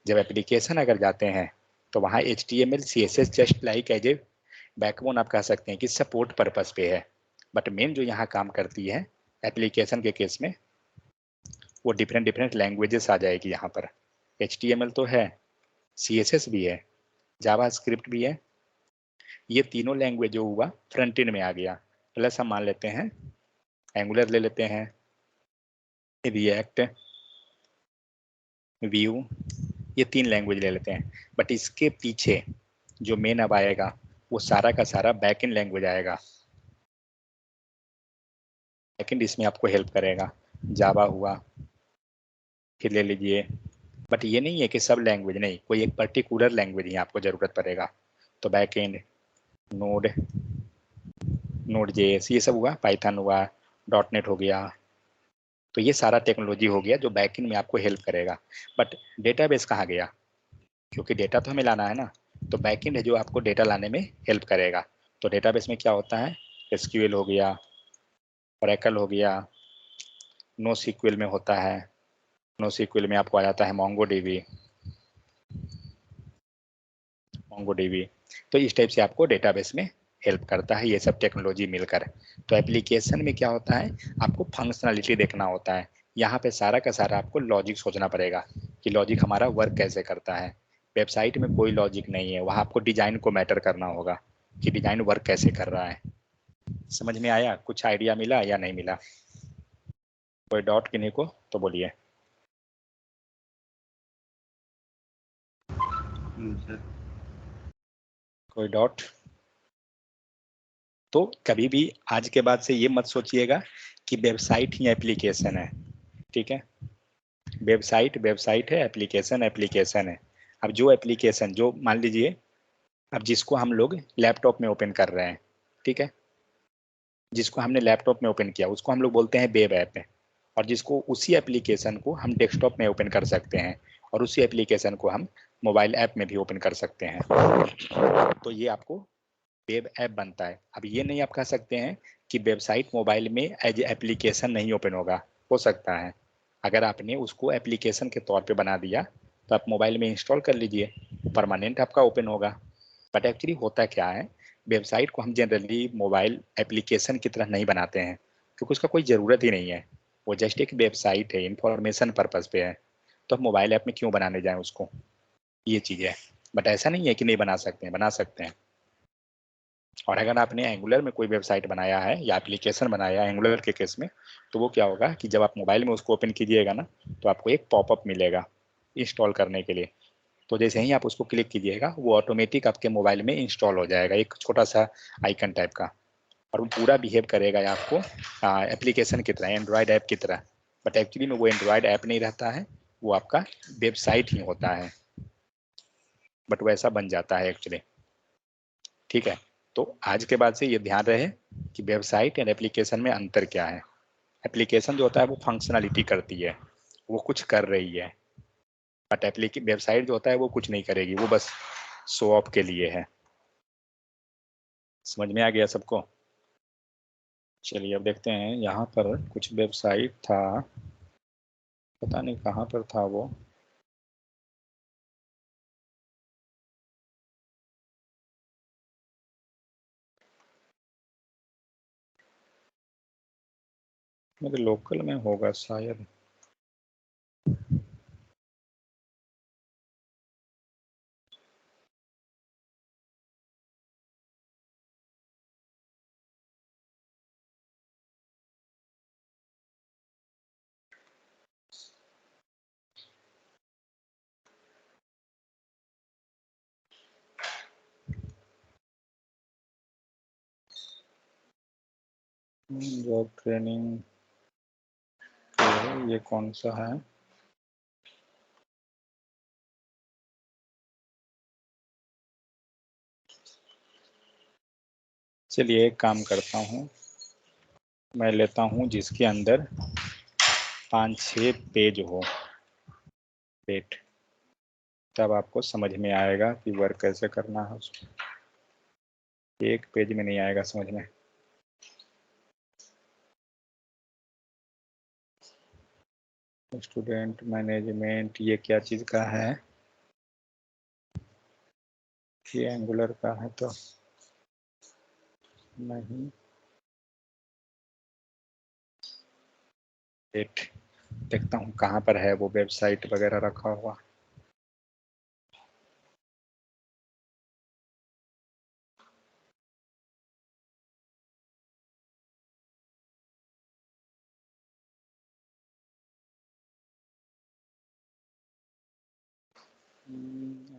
जब एप्लीकेशन अगर जाते हैं तो वहाँ HTML CSS just like as a backbone आप कह सकते हैं कि सपोर्ट पर्पस पे है। बट मेन जो यहाँ काम करती है एप्लीकेशन के केस में, वो डिफरेंट लैंग्वेजेस आ जाएगी यहाँ पर। HTML तो है, CSS भी है, जावास्क्रिप्ट भी है। ये तीनों लैंग्वेज जो हुआ फ्रंट एंड में आ गया। प्लस हम मान लेते हैं एंगुलर ले लेते हैं, रिएक्ट, व्यू, ये 3 लैंग्वेज ले लेते हैं। बट इसके पीछे जो मेन अब आएगा वो सारा का सारा बैकएंड लैंग्वेज आएगा। बैकएंड इसमें आपको हेल्प करेगा, जावा हुआ, फिर ले लीजिए। बट ये नहीं है कि सब लैंग्वेज नहीं, कोई एक पर्टिकुलर लैंग्वेज ही आपको ज़रूरत पड़ेगा। तो बैकएंड नोड JS ये सब हुआ, पाइथन हुआ, .NET हो गया। तो ये सारा टेक्नोलॉजी हो गया जो बैकएंड में आपको हेल्प करेगा। बट डेटाबेस कहाँ गया, क्योंकि डेटा तो हमें लाना है ना। तो बैकएंड है जो आपको डेटा लाने में हेल्प करेगा। तो डेटाबेस में क्या होता है, SQL हो गया, ओरेकल हो गया, NoSQL में होता है, NoSQL में आपको आ जाता है MongoDB। तो इस टाइप से आपको डेटाबेस में हेल्प करता है ये सब टेक्नोलॉजी मिलकर। तो एप्लीकेशन में क्या होता है, आपको फंक्शनलिटी देखना होता है। यहाँ पे सारा का सारा आपको लॉजिक सोचना पड़ेगा कि लॉजिक हमारा वर्क कैसे करता है। वेबसाइट में कोई लॉजिक नहीं है, वहाँ आपको डिजाइन को मैटर करना होगा कि डिजाइन वर्क कैसे कर रहा है। समझ में आया, कुछ आइडिया मिला या नहीं मिला? कोई डाउट किन्हीं को तो बोलिए। सर। कोई डाउट? तो कभी भी आज के बाद से ये मत सोचिएगा कि वेबसाइट ही एप्लीकेशन है, ठीक है? वेबसाइट वेबसाइट है, एप्लीकेशन एप्लीकेशन है। अब जो एप्लीकेशन, जो मान लीजिए अब जिसको हम लोग लैपटॉप में ओपन कर रहे हैं, ठीक है, जिसको हमने लैपटॉप में ओपन किया उसको हम लोग बोलते हैं वेब ऐप है, और जिसको उसी एप्लीकेशन को हम डेस्कटॉप में ओपन कर सकते हैं, और उसी एप्लीकेशन को हम मोबाइल ऐप में भी ओपन कर सकते हैं। तो ये आपको वेब ऐप बनता है। अब ये नहीं आप कह सकते हैं कि वेबसाइट मोबाइल में एज एप्लीकेशन नहीं ओपन होगा, हो सकता है। अगर आपने उसको एप्लीकेशन के तौर पे बना दिया तो आप मोबाइल में इंस्टॉल कर लीजिए, परमानेंट आपका ओपन होगा। बट एक्चुअली होता क्या है, वेबसाइट को हम जनरली मोबाइल एप्लीकेशन की तरह नहीं बनाते हैं, क्योंकि उसका कोई ज़रूरत ही नहीं है। वो जस्ट एक वेबसाइट है, इंफॉर्मेशन पर्पज़ पे है। तो हम मोबाइल ऐप में क्यों बनाने जाएं उसको, ये चीज़ है। बट ऐसा नहीं है कि नहीं बना सकते हैं, बना सकते हैं। और अगर आपने एंगुलर में कोई वेबसाइट बनाया है या एप्लीकेशन बनाया है एंगुलर के केस में, तो वो क्या होगा कि जब आप मोबाइल में उसको ओपन कीजिएगा ना, तो आपको एक पॉपअप मिलेगा इंस्टॉल करने के लिए। तो जैसे ही आप उसको क्लिक कीजिएगा वो ऑटोमेटिक आपके मोबाइल में इंस्टॉल हो जाएगा, एक छोटा सा आइकन टाइप का। और वो पूरा बिहेव करेगा आपको एप्लीकेशन की तरह, एंड्रॉयड ऐप की तरह। बट एक्चुअली में वो एंड्रॉयड ऐप नहीं रहता है, वो आपका वेबसाइट ही होता है। बट वैसा बन जाता है एक्चुअली, ठीक है? तो आज के बाद से ये ध्यान रहे कि वेबसाइट एंड एप्लीकेशन में अंतर क्या है। एप्लीकेशन जो होता है वो फंक्शनलिटी करती है, वो कुछ कर रही है। बट वेबसाइट जो होता है वो कुछ नहीं करेगी, वो बस शो ऑफ के लिए है। समझ में आ गया सबको? चलिए अब देखते हैं, यहाँ पर कुछ वेबसाइट था, पता नहीं कहाँ पर था वो। मेरे लोकल में होगा शायद। जॉब ट्रेनिंग, ये कौन सा है? चलिए एक काम करता हूँ, मैं लेता हूँ जिसके अंदर 5-6 पेज हो पेट, तब आपको समझ में आएगा कि वर्क कैसे करना है उसको। एक पेज में नहीं आएगा समझ में। स्टूडेंट मैनेजमेंट, ये क्या चीज़ का है? ये एंगुलर का है तो नहीं। पेट देखता हूँ कहाँ पर है वो वेबसाइट वगैरह रखा हुआ।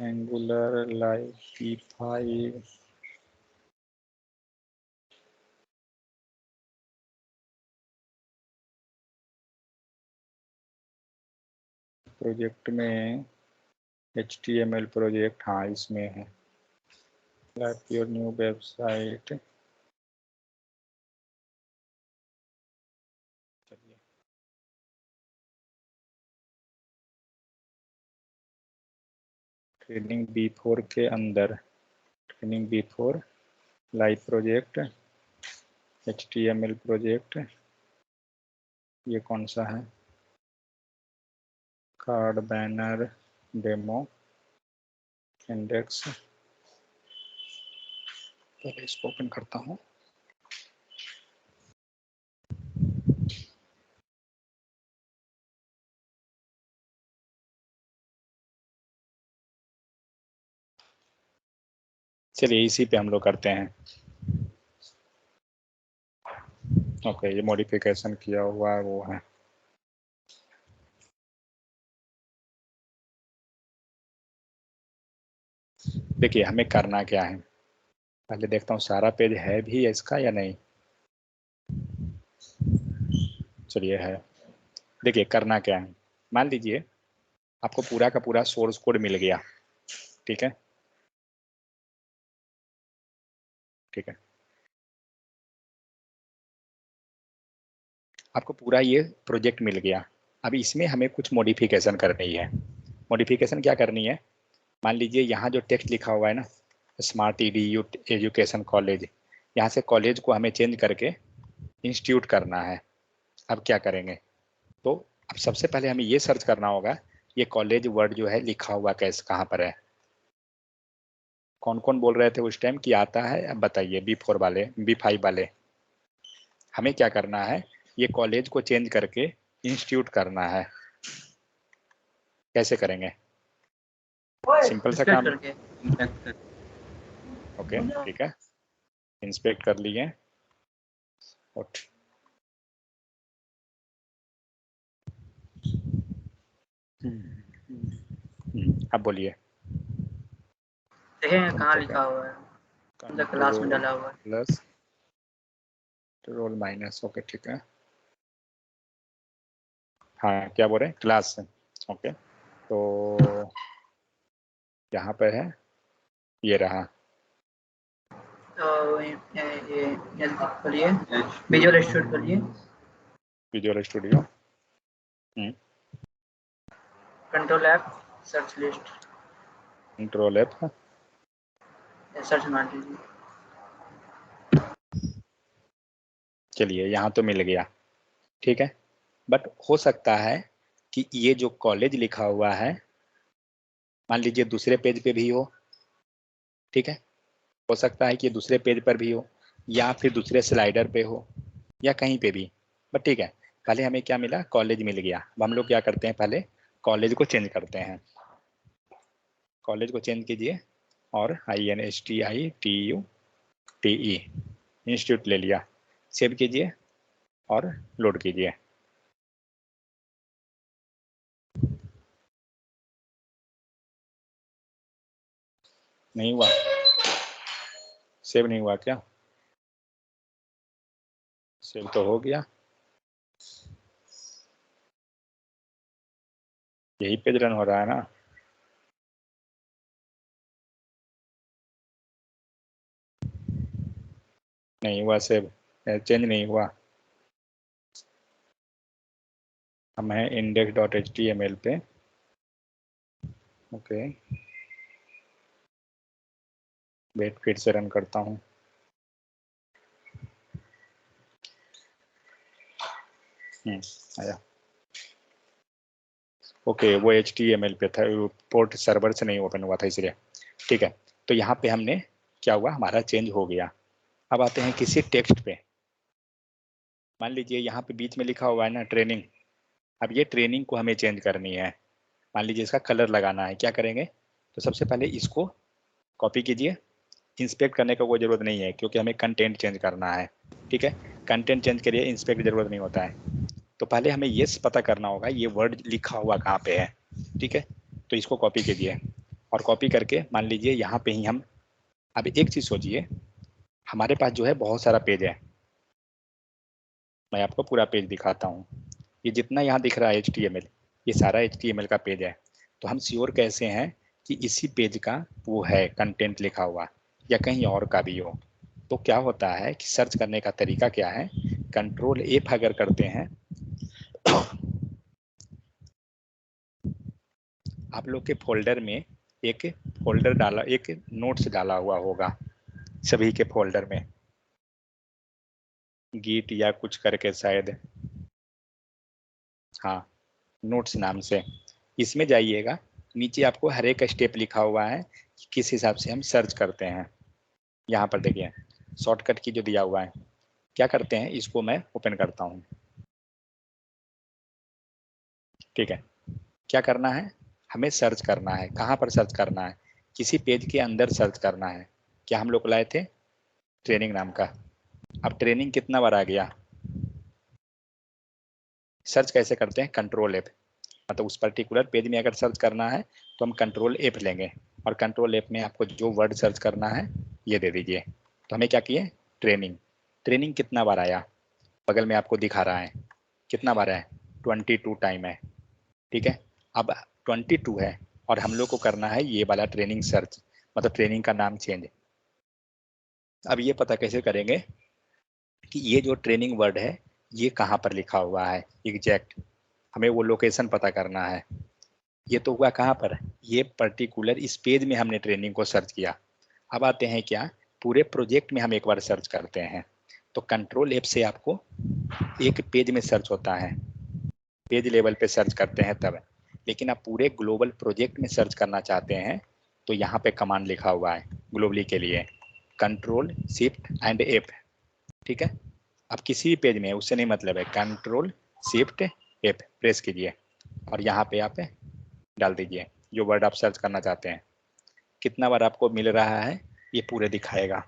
एंगुलर लाइव P5, प्रोजेक्ट में HTML प्रोजेक्ट, हाँ इसमें है। Live your new website. Training B4 के अंदर, training B4 live project, HTML project, ये कौन सा है? Card, banner, demo, index. पहले इसको ओपन करता हूँ। चलिए इसी पे हम लोग करते हैं। ओके, ये मॉडिफिकेशन किया हुआ है वो है। देखिए हमें करना क्या है, पहले देखता हूँ सारा पेज है भी इसका या नहीं। चलिए है। देखिए करना क्या है, मान लीजिए आपको पूरा का पूरा सोर्स कोड मिल गया, ठीक है, ठीक है, आपको पूरा ये प्रोजेक्ट मिल गया। अब इसमें हमें कुछ मॉडिफिकेशन करनी है। मॉडिफिकेशन क्या करनी है, मान लीजिए यहाँ जो टेक्स्ट लिखा हुआ है ना, स्मार्ट EDU एजुकेशन कॉलेज, यहाँ से कॉलेज को हमें चेंज करके इंस्टीट्यूट करना है। अब क्या करेंगे, तो अब सबसे पहले हमें ये सर्च करना होगा ये कॉलेज वर्ड जो है लिखा हुआ कैसे कहाँ पर है। कौन कौन बोल रहे थे उस टाइम कि आता है, अब बताइए B4 वाले, B5 वाले। हमें क्या करना है, ये कॉलेज को चेंज करके इंस्टीट्यूट करना है। कैसे करेंगे, सिंपल सा काम। करके ओके ठीक है, इंस्पेक्ट कर लिए और अब बोलिए। देखें कहाँ लिखा हुआ है, मतलब क्लास में डाला हुआ है। प्लस रोल माइनस, ओके ठीक है। हाँ क्या बोल रहे हैं, क्लास, ओके। तो यहाँ पर है, ये रहा। तो ये खोलिए, विजुअल स्टूडियो खोलिए, visual studio, control F, search list, control F, search मार लीजिए। चलिए यहाँ तो मिल गया, ठीक है। बट हो सकता है कि ये जो कॉलेज लिखा हुआ है मान लीजिए दूसरे पेज पे भी हो, ठीक है, हो सकता है कि ये दूसरे पेज पर भी हो या फिर दूसरे स्लाइडर पे हो या कहीं पे भी, बट ठीक है। पहले हमें क्या मिला, कॉलेज मिल गया। अब हम लोग क्या करते हैं, पहले कॉलेज को चेंज करते हैं। कॉलेज को चेंज कीजिए और INSTITUTE इंस्टीट्यूट ले लिया, सेव कीजिए और लोड कीजिए। नहीं हुआ, सेव नहीं हुआ क्या, सेव तो हो गया, यही पेज रन हो रहा है ना। नहीं हुआ सेव, चेंज नहीं हुआ। हम हैं index.html पे, ओके। वेट फिर से रन करता हूँ। आया, ओके वो HTML पे था, पोर्ट सर्वर से नहीं ओपन हुआ था इसलिए, ठीक है। तो यहाँ पे हमने क्या हुआ, हमारा चेंज हो गया। अब आते हैं किसी टेक्स्ट पे, मान लीजिए यहाँ पे बीच में लिखा हुआ है ना ट्रेनिंग। अब ये ट्रेनिंग को हमें चेंज करनी है, मान लीजिए इसका कलर लगाना है। क्या करेंगे, तो सबसे पहले इसको कॉपी कीजिए। इंस्पेक्ट करने का कोई ज़रूरत नहीं है क्योंकि हमें कंटेंट चेंज करना है, ठीक है। कंटेंट चेंज के लिए इंस्पेक्ट की ज़रूरत नहीं होता है। तो पहले हमें ये पता करना होगा ये वर्ड लिखा हुआ कहाँ पे है, ठीक है। तो इसको कॉपी कीजिए और कॉपी करके मान लीजिए यहाँ पे ही हम, अब एक चीज़ सोचिए, हमारे पास जो है बहुत सारा पेज है। मैं आपको पूरा पेज दिखाता हूँ। ये जितना यहाँ दिख रहा है HTML, ये सारा HTML का पेज है। तो हम श्योर कैसे हैं कि इसी पेज का वो है कंटेंट लिखा हुआ या कहीं और का भी हो। तो क्या होता है कि सर्च करने का तरीका क्या है, कंट्रोल F अगर करते हैं आप लोग के फोल्डर में एक फोल्डर डाला, एक नोट्स डाला हुआ होगा सभी के फोल्डर में, गीट या कुछ करके शायद, हाँ नोट्स नाम से। इसमें जाइएगा, नीचे आपको हर एक स्टेप लिखा हुआ है कि किस हिसाब से हम सर्च करते हैं। यहाँ पर देखिए शॉर्टकट की जो दिया हुआ है, क्या करते हैं, इसको मैं ओपन करता हूँ, ठीक है। क्या करना है, हमें सर्च करना है। कहाँ पर सर्च करना है, किसी पेज के अंदर सर्च करना है। क्या हम लोग लाए थे, ट्रेनिंग नाम का। अब ट्रेनिंग कितना बार आ गया, सर्च कैसे करते हैं, कंट्रोल F। मतलब उस पर्टिकुलर पेज में अगर सर्च करना है तो हम कंट्रोल F लेंगे और कंट्रोल F में आपको जो वर्ड सर्च करना है ये दे दीजिए। तो हमें क्या किए, ट्रेनिंग। ट्रेनिंग कितना बार आया, बगल में आपको दिखा रहा है कितना बार है, 22 टाइम है। ठीक है, अब 22 है और हम लोग को करना है ये वाला ट्रेनिंग सर्च, मतलब ट्रेनिंग का नाम चेंज। अब ये पता कैसे करेंगे कि ये जो ट्रेनिंग वर्ड है ये कहाँ पर लिखा हुआ है एग्जैक्ट, हमें वो लोकेशन पता करना है। ये तो हुआ कहाँ पर, ये पर्टिकुलर इस पेज में हमने ट्रेनिंग को सर्च किया। अब आते हैं क्या, पूरे प्रोजेक्ट में हम एक बार सर्च करते हैं। तो कंट्रोल F से आपको एक पेज में सर्च होता है, पेज लेवल पे सर्च करते हैं तब। लेकिन आप पूरे ग्लोबल प्रोजेक्ट में सर्च करना चाहते हैं तो यहाँ पे कमांड लिखा हुआ है ग्लोबली के लिए, कंट्रोल शिफ्ट एंड F। ठीक है, आप किसी भी पेज में, उससे नहीं मतलब है, कंट्रोल शिफ्ट F प्रेस कीजिए और यहाँ पे आप डाल दीजिए जो वर्ड आप सर्च करना चाहते हैं। कितना बार आपको मिल रहा है ये पूरे दिखाएगा,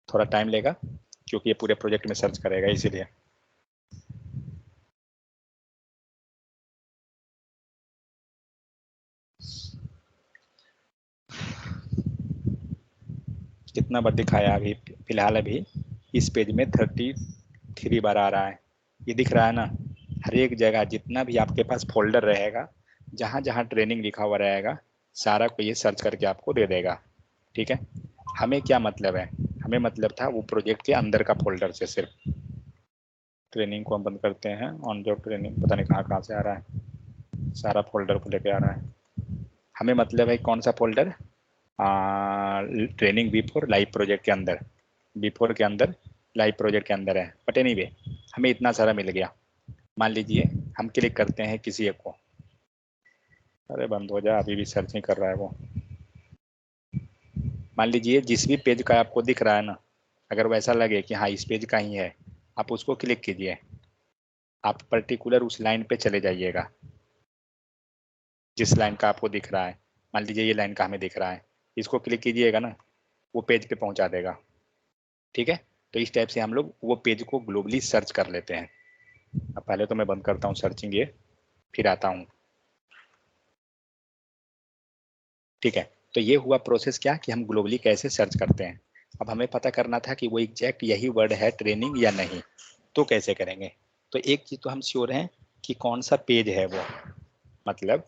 थोड़ा टाइम लेगा क्योंकि ये पूरे प्रोजेक्ट में सर्च करेगा इसीलिए। कितना बार दिखाया अभी फिलहाल, अभी इस पेज में 33 बार आ रहा है, ये दिख रहा है ना। हर एक जगह जितना भी आपके पास फोल्डर रहेगा, जहाँ जहाँ ट्रेनिंग लिखा हुआ रहेगा, सारा को ये सर्च करके आपको दे देगा। ठीक है, हमें क्या मतलब है, हमें मतलब था वो प्रोजेक्ट के अंदर का फोल्डर से सिर्फ। ट्रेनिंग को हम बंद करते हैं, ऑन जॉब ट्रेनिंग पता नहीं कहाँ कहाँ से आ रहा है, सारा फोल्डर को लेके आ रहा है। हमें मतलब है कौन सा folder, training before live project के अंदर, बिफोर के अंदर लाइव प्रोजेक्ट के अंदर है। बट एनीवे हमें इतना सारा मिल गया। मान लीजिए हम क्लिक करते हैं किसी एक को, अरे बंद हो जा, अभी भी सर्च नहीं कर रहा है वो। मान लीजिए जिस भी पेज का आपको दिख रहा है ना, अगर वैसा लगे कि हाँ इस पेज का ही है, आप उसको क्लिक कीजिए, आप पर्टिकुलर उस लाइन पे चले जाइएगा जिस लाइन का आपको दिख रहा है। मान लीजिए ये लाइन का हमें दिख रहा है, इसको क्लिक कीजिएगा ना, वो पेज पे पहुंचा देगा। ठीक है, तो इस टाइप से हम लोग वो पेज को ग्लोबली सर्च कर लेते हैं। अब पहले तो मैं बंद करता हूँ सर्चिंग ये, फिर आता हूँ। ठीक है, तो ये हुआ प्रोसेस क्या कि हम ग्लोबली कैसे सर्च करते हैं। अब हमें पता करना था कि वो एग्जैक्ट यही वर्ड है ट्रेनिंग या नहीं, तो कैसे करेंगे। तो एक चीज़ तो हम श्योर हैं कि कौन सा पेज है वो, मतलब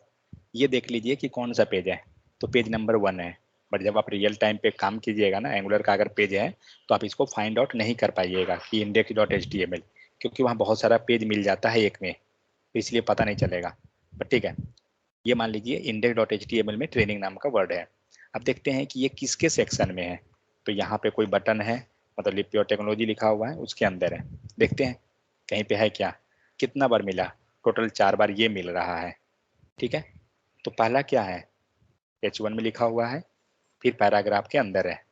ये देख लीजिए कि कौन सा पेज है, तो पेज नंबर 1 है। बट जब आप रियल टाइम पे काम कीजिएगा ना, एंगुलर का अगर पेज है तो आप इसको फाइंड आउट नहीं कर पाइएगा कि index.html, क्योंकि वहाँ बहुत सारा पेज मिल जाता है एक में, तो इसलिए पता नहीं चलेगा। बट ठीक है, ये मान लीजिए index.html में ट्रेनिंग नाम का वर्ड है। अब देखते हैं कि ये किसके सेक्शन में है। तो यहाँ पे कोई बटन है, मतलब लिप प्योर टेक्नोलॉजी लिखा हुआ है उसके अंदर है। देखते हैं कहीं पे है क्या, कितना बार मिला, टोटल 4 बार ये मिल रहा है। ठीक है, तो पहला क्या है, H1 में लिखा हुआ है, फिर पैराग्राफ के अंदर है।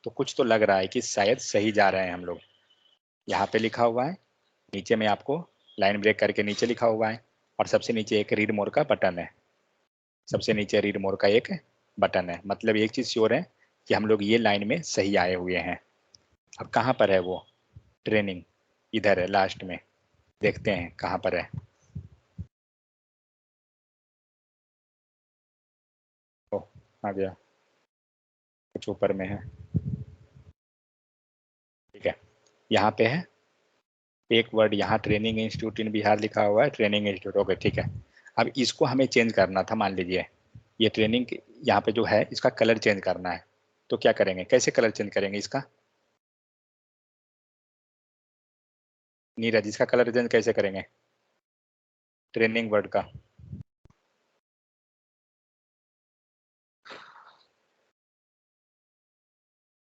तो कुछ तो लग रहा है कि शायद सही जा रहे हैं हम लोग। यहाँ पे लिखा हुआ है, नीचे में आपको लाइन ब्रेक करके नीचे लिखा हुआ है, और सबसे नीचे एक रीड मोर का बटन है, सबसे नीचे रीड मोर का एक बटन है। मतलब एक चीज़ श्योर है कि हम लोग ये लाइन में सही आए हुए हैं। अब कहाँ पर है वो ट्रेनिंग, इधर है लास्ट में, देखते हैं कहाँ पर है। ओ आ गया, कुछ ऊपर में है। ठीक है, यहाँ पे है एक वर्ड, यहाँ ट्रेनिंग इंस्टीट्यूट इन बिहार लिखा हुआ है, ट्रेनिंग इंस्टीट्यूट। ओके ठीक है, अब इसको हमें चेंज करना था। मान लीजिए ये ट्रेनिंग यहाँ पे जो है इसका कलर चेंज करना है, तो क्या करेंगे, कैसे कलर चेंज करेंगे इसका, नीरज इसका कलर चेंज कैसे करेंगे ट्रेनिंग वर्ड का।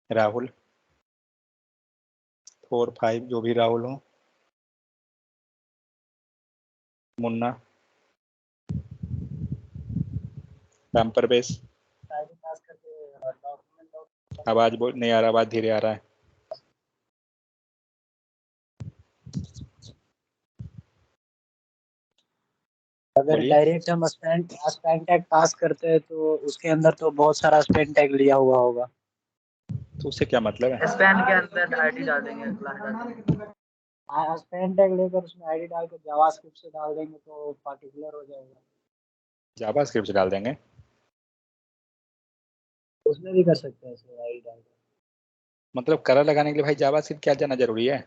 राहुल 4 5 जो भी राहुल हो, मुन्ना, राम प्रवेश, आवाज बोल नहीं आ रहा, आवाज धीरे आ रहा है। अगर बोलिए। डायरेक्ट हम स्पेन टैग पास करते हैं तो उसके अंदर तो बहुत सारा स्पेन टैग लिया हुआ होगा। तो उससे क्या मतलब है, स्पैन के अंदर आईडी डाल देंगे, क्लास डाल देंगे। स्पेन टैग लेकर उसमें आईडी डाल के जावास्क्रिप्ट से डाल देंगे तो पार्टिकुलर हो जाएगा। जावा स्क्रिप्ट डाल देंगे। उसमें भी कर सकते हैं सर आई डाल। मतलब कलर लगाने के लिए भाई जावा सिर्फ क्या जाना जरूरी है?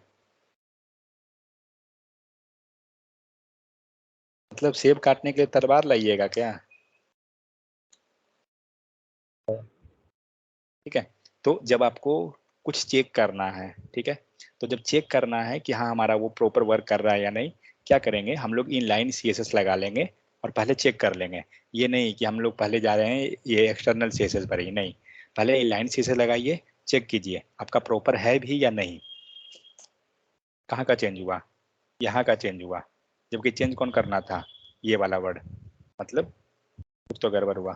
मतलब सेब काटने के लिए तलवार लाइएगा क्या? ठीक है। तो जब आपको कुछ चेक करना है, ठीक है, तो जब चेक करना है कि हाँ हमारा वो प्रॉपर वर्क कर रहा है या नहीं, क्या करेंगे हम लोग इनलाइन सीएसएस लगा लेंगे और पहले चेक कर लेंगे। ये नहीं कि हम लोग पहले जा रहे हैं ये एक्सटर्नल सीएसएस पर ही, नहीं, पहले इनलाइन सीएसएस लगाइए, चेक कीजिए आपका प्रॉपर है भी या नहीं। कहाँ का चेंज हुआ? यहाँ का चेंज हुआ, जबकि चेंज कौन करना था? ये वाला वर्ड, मतलब कुछ तो गड़बड़ हुआ।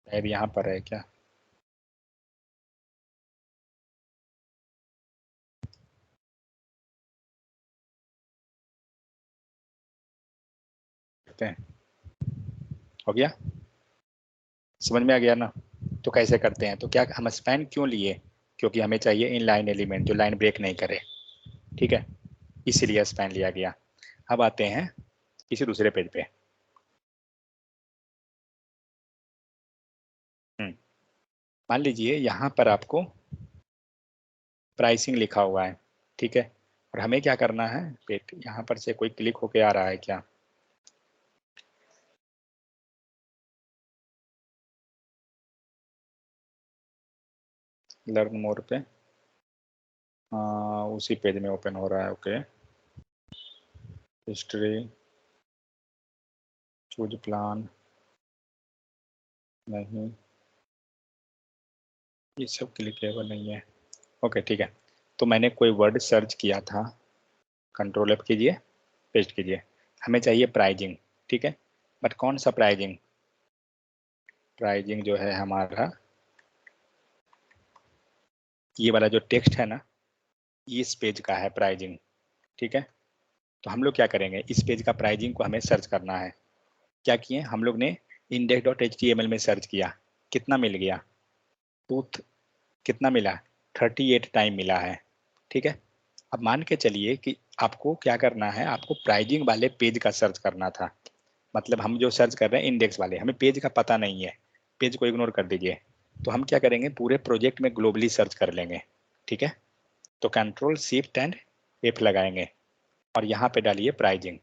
शायद यहाँ पर है क्या? देखते हैं, हो गया? समझ में आ गया ना? तो कैसे करते हैं? तो क्या हम स्पैन क्यों लिए? क्योंकि हमें चाहिए इन लाइन एलिमेंट जो लाइन ब्रेक नहीं करे, ठीक है, इसीलिए स्पैन लिया गया। अब आते हैं किसी दूसरे पेज पे। मान लीजिए यहाँ पर आपको प्राइसिंग लिखा हुआ है, ठीक है, और हमें क्या करना है, वेट, यहाँ पर से कोई क्लिक होके आ रहा है क्या? लर्न मोर पे, उसी पेज में ओपन हो रहा है, ओके। हिस्ट्री, चूज प्लान, नहीं, ये सब क्लिकेबल नहीं है, ओके ठीक है। तो मैंने कोई वर्ड सर्च किया था, कंट्रोल एफ कीजिए, पेस्ट कीजिए, हमें चाहिए प्राइजिंग, ठीक है, बट कौन सा प्राइजिंग? प्राइजिंग जो है हमारा ये वाला जो टेक्स्ट है ना, इस पेज का है प्राइजिंग, ठीक है। तो हम लोग क्या करेंगे, इस पेज का प्राइजिंग को हमें सर्च करना है। क्या किए हम लोग ने, index.html में सर्च किया, कितना मिल गया, टूथ, कितना मिला, 38 टाइम मिला है, ठीक है। अब मान के चलिए कि आपको क्या करना है, आपको प्राइजिंग वाले पेज का सर्च करना था, मतलब हम जो सर्च कर रहे हैं इंडेक्स वाले, हमें पेज का पता नहीं है, पेज को इग्नोर कर दीजिए। तो हम क्या करेंगे, पूरे प्रोजेक्ट में ग्लोबली सर्च कर लेंगे, ठीक है। तो कंट्रोल शिफ्ट एंड एफ लगाएंगे और यहाँ पे डालिए प्राइजिंग,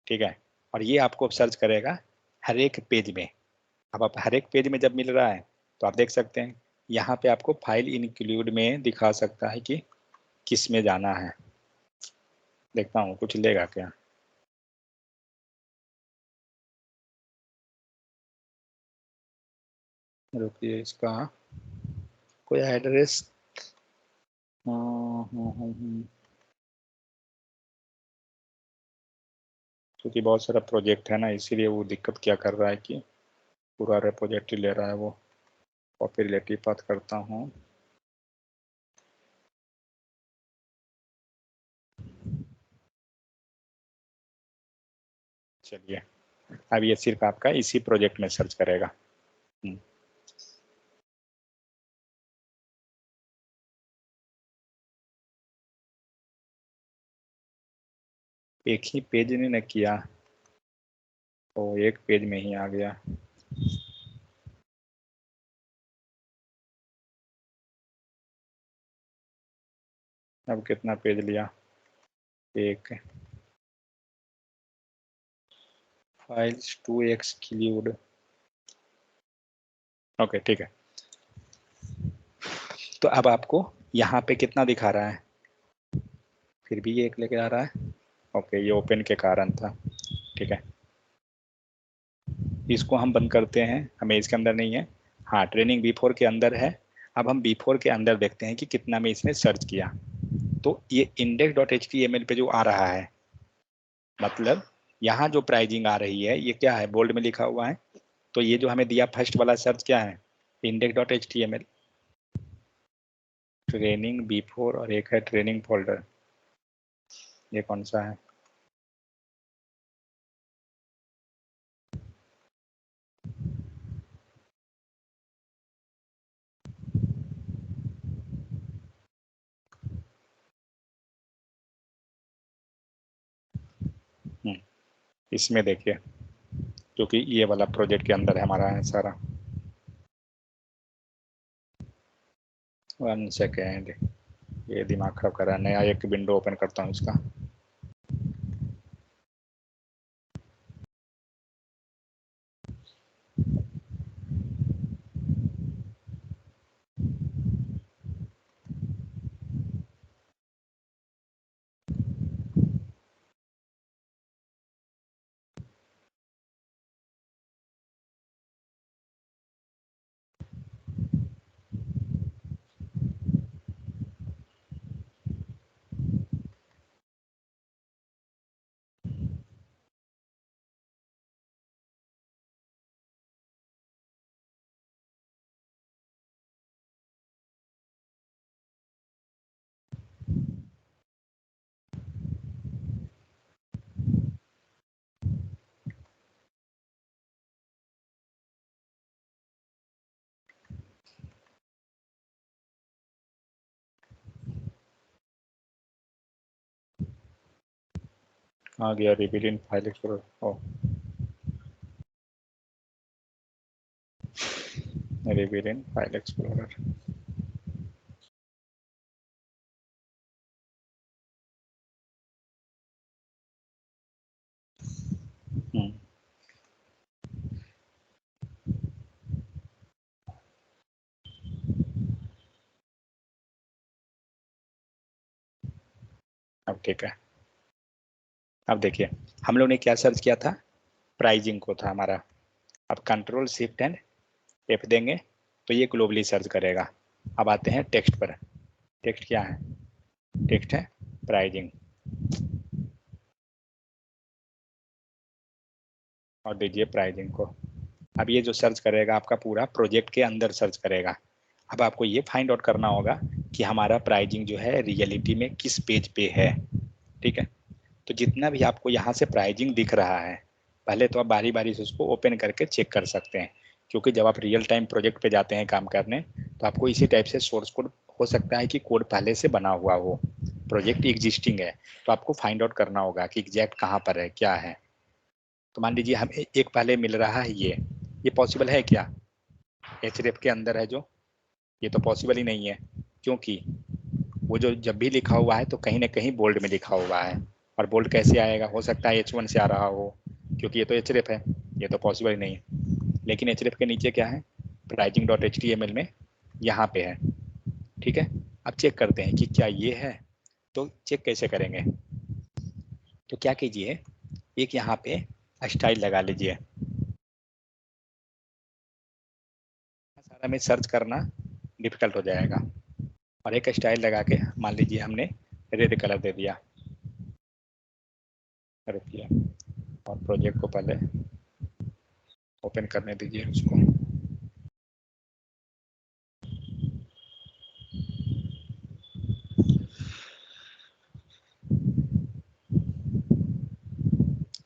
ठीक है, और ये आपको सर्च करेगा हर एक पेज में। अब आप हर एक पेज में जब मिल रहा है तो आप देख सकते हैं यहाँ पे आपको फाइल इंक्लूड में दिखा सकता है कि किस में जाना है। देखता हूँ कुछ लेगा क्या। रुकिए, इसका कोई एड्रेस, क्योंकि बहुत सारा प्रोजेक्ट है ना, इसीलिए वो दिक्कत क्या कर रहा है कि पूरा रिपोजिटरी ले रहा है वो। कॉपी रिलेटिव पाथ करता हूँ, चलिए अब ये सिर्फ आपका इसी प्रोजेक्ट में सर्च करेगा। एक ही पेज ने न किया, तो एक पेज में ही आ गया। अब कितना पेज लिया, एक, फाइल्स 2 एक्सक्लूड, ओके ठीक है। तो अब आपको यहाँ पे कितना दिखा रहा है, फिर भी ये एक लेके आ रहा है, ओके ये ओपन के कारण था, ठीक है। इसको हम बंद करते हैं, हमें इसके अंदर नहीं है, हाँ ट्रेनिंग B4 के अंदर है। अब हम B4 के अंदर देखते हैं कि कितना में इसने सर्च किया। तो ये index.html पे जो आ रहा है, मतलब यहाँ जो प्राइजिंग आ रही है ये क्या है, बोल्ड में लिखा हुआ है। तो ये जो हमें दिया फर्स्ट वाला सर्च क्या है, index.html, ट्रेनिंग B4 और एक है ट्रेनिंग फोल्डर, ये कौन सा है? इसमें देखिए, क्योंकि ये वाला प्रोजेक्ट के अंदर है हमारा है सारा। 1 सेकेंड, ये दिमाग खराब कर रहा है। नया एक विंडो ओपन करता हूँ इसका। आ गया reveal in file explorer. Oh, reveal in file explorer. अब ठीक है। अब देखिए, हम लोग ने क्या सर्च किया था, प्राइजिंग को था हमारा। अब कंट्रोल शिफ्ट एंड एफ देंगे तो ये ग्लोबली सर्च करेगा। अब आते हैं टेक्स्ट पर। टेक्स्ट क्या है? टेक्स्ट है प्राइजिंग, और दीजिए प्राइजिंग को। अब ये जो सर्च करेगा आपका पूरा प्रोजेक्ट के अंदर सर्च करेगा। अब आपको ये फाइंड आउट करना होगा कि हमारा प्राइजिंग जो है रियलिटी में किस पेज पे है। ठीक है, तो जितना भी आपको यहाँ से प्राइजिंग दिख रहा है, पहले तो आप बारी बारी से उसको ओपन करके चेक कर सकते हैं, क्योंकि जब आप रियल टाइम प्रोजेक्ट पे जाते हैं काम करने, तो आपको इसी टाइप से सोर्स कोड हो सकता है कि कोड पहले से बना हुआ हो, प्रोजेक्ट एग्जिस्टिंग है, तो आपको फाइंड आउट करना होगा कि एग्जैक्ट कहाँ पर है, क्या है। तो मान लीजिए हमें एक पहले मिल रहा है, ये पॉसिबल है क्या? एचरेफ के अंदर है जो, ये तो पॉसिबल ही नहीं है, क्योंकि वो जो जब भी लिखा हुआ है तो कहीं ना कहीं बोल्ड में लिखा हुआ है, और बोल्ड कैसे आएगा? हो सकता है H1 से आ रहा हो, क्योंकि ये तो एचरेफ है, ये तो पॉसिबल ही नहीं है। लेकिन एचरेफ के नीचे क्या है? pricing.html में यहाँ पे है। ठीक है, अब चेक करते हैं कि क्या ये है। तो चेक कैसे करेंगे? तो क्या कीजिए, एक यहाँ पे स्टाइल लगा लीजिए। सारा में सर्च करना डिफिकल्ट हो जाएगा, और एक स्टाइल लगा के मान लीजिए हमने रेड कलर दे दिया, रुकिए, और प्रोजेक्ट को पहले ओपन करने दीजिए उसको।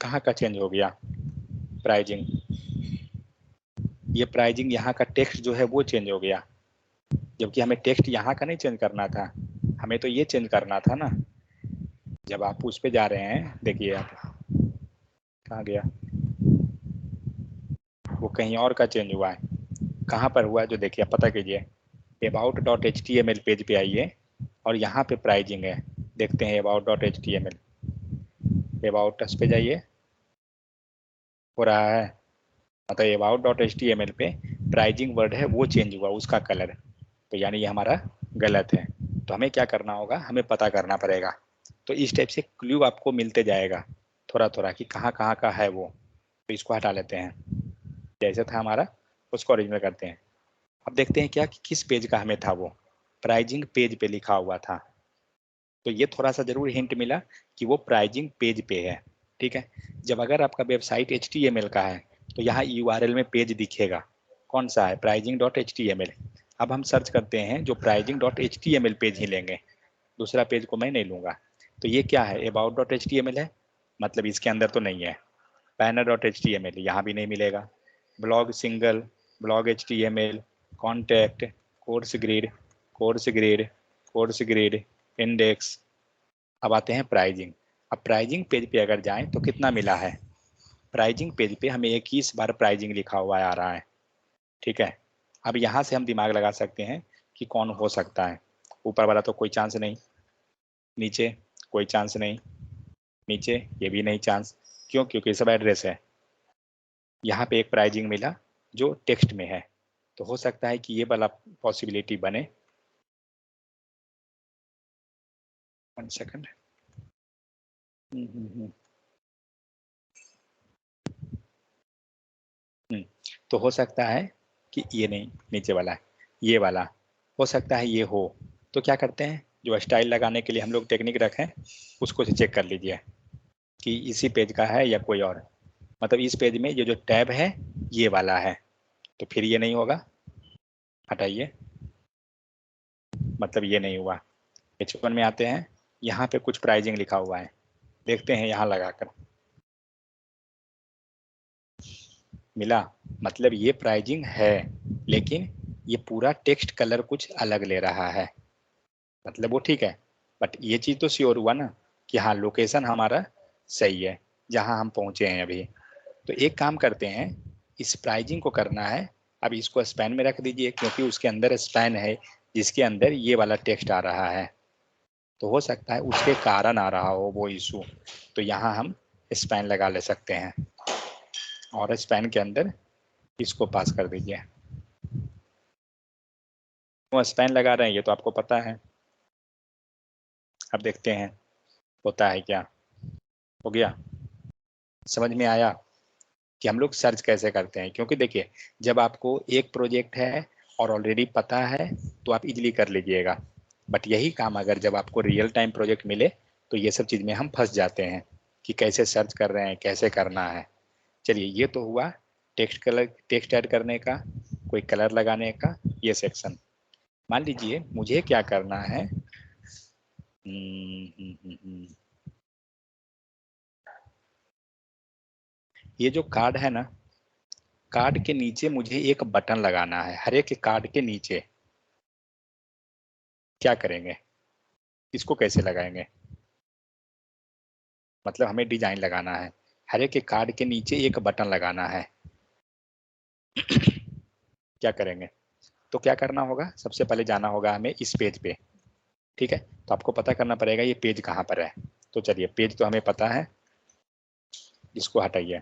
कहाँ का चेंज हो गया? प्राइजिंग, ये प्राइजिंग यहाँ का टेक्स्ट जो है वो चेंज हो गया, जबकि हमें टेक्स्ट यहाँ का नहीं चेंज करना था, हमें तो ये चेंज करना था ना। जब आप उस पे जा रहे हैं, देखिए आप कहाँ गया, वो कहीं और का चेंज हुआ है। कहाँ पर हुआ है जो देखिए, पता कीजिए। about.html पेज पे आइए, और यहाँ पे प्राइजिंग है, देखते हैं about.html। about us पे जाइए, हो रहा है, मतलब about.html पे प्राइजिंग वर्ड है वो चेंज हुआ, उसका कलर। तो यानी ये हमारा गलत है। तो हमें क्या करना होगा, हमें पता करना पड़ेगा। तो इस टाइप से क्लू आपको मिलते जाएगा थोड़ा थोड़ा कि कहाँ कहाँ का है वो। तो इसको हटा लेते हैं, जैसे था हमारा उसको ओरिजिनल करते हैं। अब देखते हैं क्या कि किस पेज का हमें था वो, प्राइजिंग पेज पे लिखा हुआ था। तो ये थोड़ा सा जरूर हिंट मिला कि वो प्राइजिंग पेज पे है। ठीक है, जब अगर आपका वेबसाइट HTML का है तो यहाँ URL में पेज दिखेगा, कौन सा है? pricing.html। अब हम सर्च करते हैं जो pricing.html पेज ही लेंगे, दूसरा पेज को मैं नहीं लूंगा। तो ये क्या है? about.html है, मतलब इसके अंदर तो नहीं है। banner.html यहाँ भी नहीं मिलेगा। Blog single, blog HTML, contact, course grid, course grid, course grid, index. अब आते हैं प्राइजिंग। अब प्राइजिंग पेज पे अगर जाएं तो कितना मिला है, प्राइजिंग पेज पे हमें 21 बार प्राइजिंग लिखा हुआ आ रहा है। ठीक है, अब यहाँ से हम दिमाग लगा सकते हैं कि कौन हो सकता है। ऊपर वाला तो कोई चांस नहीं, नीचे कोई चांस नहीं, नीचे ये भी नहीं चांस। क्यों? क्योंकि सब एड्रेस है। यहाँ पे एक प्राइजिंग मिला जो टेक्स्ट में है, तो हो सकता है कि ये वाला पॉसिबिलिटी बने। 1 सेकंड। तो हो सकता है कि ये नहीं, नीचे वाला है, ये वाला हो सकता है ये हो। तो क्या करते हैं, जो स्टाइल लगाने के लिए हम लोग टेक्निक रखें उसको चेक कर लीजिए कि इसी पेज का है या कोई और। मतलब इस पेज में ये जो टैब है ये वाला है, तो फिर ये नहीं होगा, हटाइए, मतलब ये नहीं हुआ। H1 में आते हैं, यहाँ पे कुछ प्राइजिंग लिखा हुआ है, देखते हैं यहाँ लगाकर मिला, मतलब ये प्राइजिंग है, लेकिन ये पूरा टेक्स्ट कलर कुछ अलग ले रहा है, मतलब वो ठीक है। बट ये चीज़ तो श्योर हुआ ना कि हाँ लोकेशन हमारा सही है जहाँ हम पहुँचे हैं अभी। तो एक काम करते हैं, इस प्राइजिंग को करना है, अब इसको स्पैन में रख दीजिए, क्योंकि उसके अंदर स्पैन है जिसके अंदर ये वाला टेक्स्ट आ रहा है, तो हो सकता है उसके कारण आ रहा हो वो इशू। तो यहाँ हम स्पैन लगा ले सकते हैं और स्पैन के अंदर इसको पास कर दीजिए। वो स्पैन लगा रहे हैं ये तो आपको पता है। अब देखते हैं होता है क्या। हो गया, समझ में आया कि हम लोग सर्च कैसे करते हैं। क्योंकि देखिए जब आपको एक प्रोजेक्ट है और ऑलरेडी पता है तो आप इजीली कर लीजिएगा, बट यही काम अगर जब आपको रियल टाइम प्रोजेक्ट मिले तो ये सब चीज़ में हम फंस जाते हैं कि कैसे सर्च कर रहे हैं, कैसे करना है। चलिए ये तो हुआ टेक्स्ट ऐड करने का, कोई कलर लगाने का ये सेक्शन। मान लीजिए मुझे क्या करना है, ये जो कार्ड है ना, कार्ड के नीचे मुझे एक बटन लगाना है, हर एक कार्ड के नीचे। क्या करेंगे, इसको कैसे लगाएंगे, मतलब हमें डिजाइन लगाना है, हर एक कार्ड के नीचे एक बटन लगाना है। क्या करेंगे, तो क्या करना होगा, सबसे पहले जाना होगा हमें इस पेज पे। ठीक है, तो आपको पता करना पड़ेगा ये पेज कहाँ पर है। तो चलिए पेज तो हमें पता है, इसको हटाइए।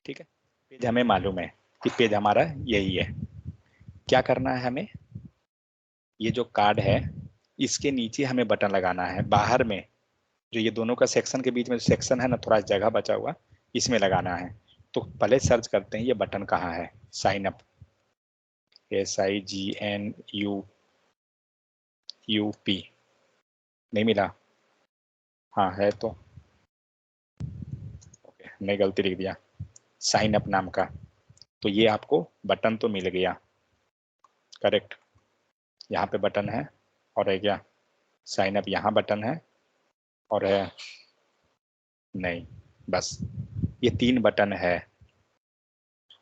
ठीक है, पेज हमें मालूम है कि पेज हमारा यही है। क्या करना है हमें, ये जो कार्ड है इसके नीचे हमें बटन लगाना है, बाहर में जो ये दोनों का सेक्शन के बीच में सेक्शन है ना, थोड़ा जगह बचा हुआ, इसमें लगाना है। तो पहले सर्च करते हैं ये बटन कहाँ है, साइन अप, SIGNUP, नहीं मिला, हाँ है तो ओके, मैं गलती लिख दिया, साइन अप नाम का। तो ये आपको बटन तो मिल गया, करेक्ट, यहाँ पे बटन है और है क्या साइन अप, यहाँ बटन है और है नहीं, बस ये 3 बटन है।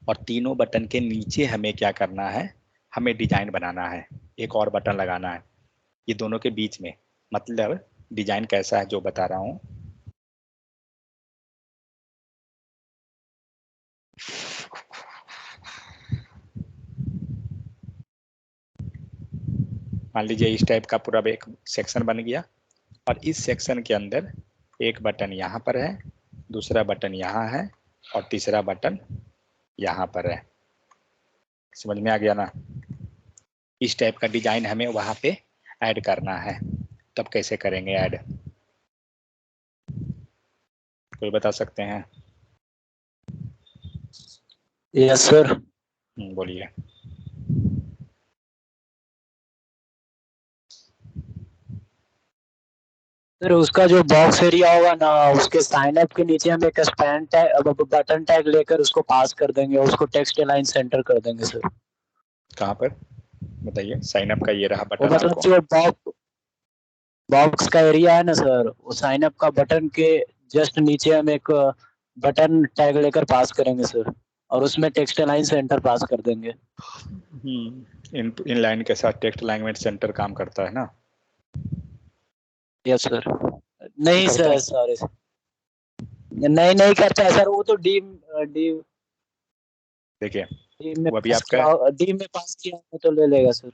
और तीनों बटन के नीचे हमें क्या करना है, हमें डिजाइन बनाना है, एक और बटन लगाना है ये दोनों के बीच में। मतलब डिजाइन कैसा है जो बता रहा हूँ, मान लीजिए इस टाइप का पूरा एक सेक्शन बन गया और इस सेक्शन के अंदर एक बटन यहाँ पर है, दूसरा बटन यहाँ है और तीसरा बटन यहाँ पर है। समझ में आ गया ना, इस टाइप का डिजाइन हमें वहाँ पे ऐड करना है। तब कैसे करेंगे ऐड, कोई बता सकते हैं? Yes sir. बोलिए। सर उसका जो बॉक्स एरिया होगा ना, उसके साइन अप के नीचे हम एक स्पैन टैग बटन टैग लेकर उसको पास कर देंगे, उसको टेक्स्ट लाइन सेंटर कर देंगे सर। कहाँ पर बताइए, साइन अप का ये रहा वो बटन, मतलब आपको जो बॉक्स का एरिया है ना सर, वो साइन अप का बटन के जस्ट नीचे हम एक बटन टैग लेकर पास करेंगे सर, और उसमें टेक्स्ट लाइन सेंटर पास कर देंगे। इन लाइन के साथ टेक्स्ट लैंग्वेज सेंटर काम करता है ना? Yes sir. नहीं करता सर, है? सॉरी नहीं करता है सर, वो तो डी डी देखिए डी में वो अभी पास आपका, किया, डी में पास किया तो ले लेगा सर।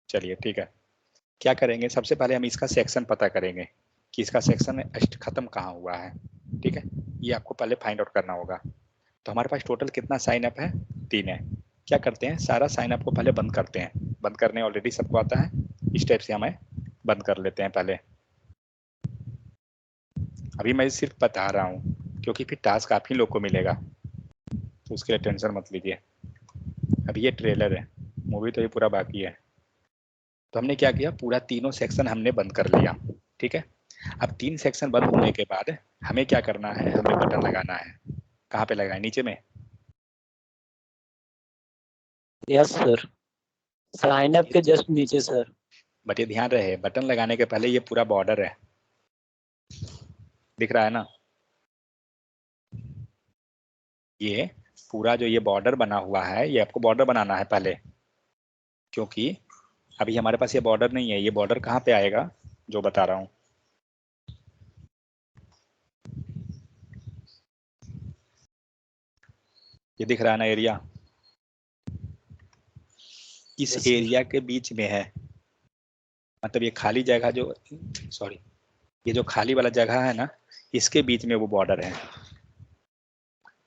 चलिए ठीक है, क्या करेंगे सबसे पहले हम इसका सेक्शन पता करेंगे कि इसका सेक्शन खत्म कहाँ हुआ है। ठीक है, ये आपको पहले फाइंड आउट करना होगा। तो हमारे पास टोटल कितना साइन अप है? 3 है। क्या करते हैं, सारा साइन अप को पहले बंद करते हैं। बंद करने ऑलरेडी सबको आता है, इस टाइप से हमें बंद कर लेते हैं पहले। अभी मैं सिर्फ बता रहा हूँ क्योंकि फिर टास्क आप ही लोग को मिलेगा, तो उसके लिए टेंशन मत लीजिए। अभी ये ट्रेलर है, मूवी तो ये पूरा बाकी है। तो हमने क्या किया, पूरा तीनों सेक्शन हमने बंद कर लिया। ठीक है, अब 3 सेक्शन बंद होने के बाद हमें क्या करना है, हमें बटन लगाना है। कहाँ पे लगाए, नीचे में? यस सर, साइन अप के जस्ट नीचे सर। बट ये ध्यान रहे, बटन लगाने के पहले ये पूरा बॉर्डर है, दिख रहा है ना? ये पूरा जो ये बॉर्डर बना हुआ है, ये आपको बॉर्डर बनाना है पहले, क्योंकि अभी हमारे पास ये बॉर्डर नहीं है। ये बॉर्डर कहाँ पे आएगा, जो बता रहा हूँ। ये दिख रहा है ना एरिया, इस Yes, एरिया के बीच में है। मतलब ये खाली जगह जो, सॉरी, ये जो खाली वाला जगह है ना, इसके बीच में वो बॉर्डर है।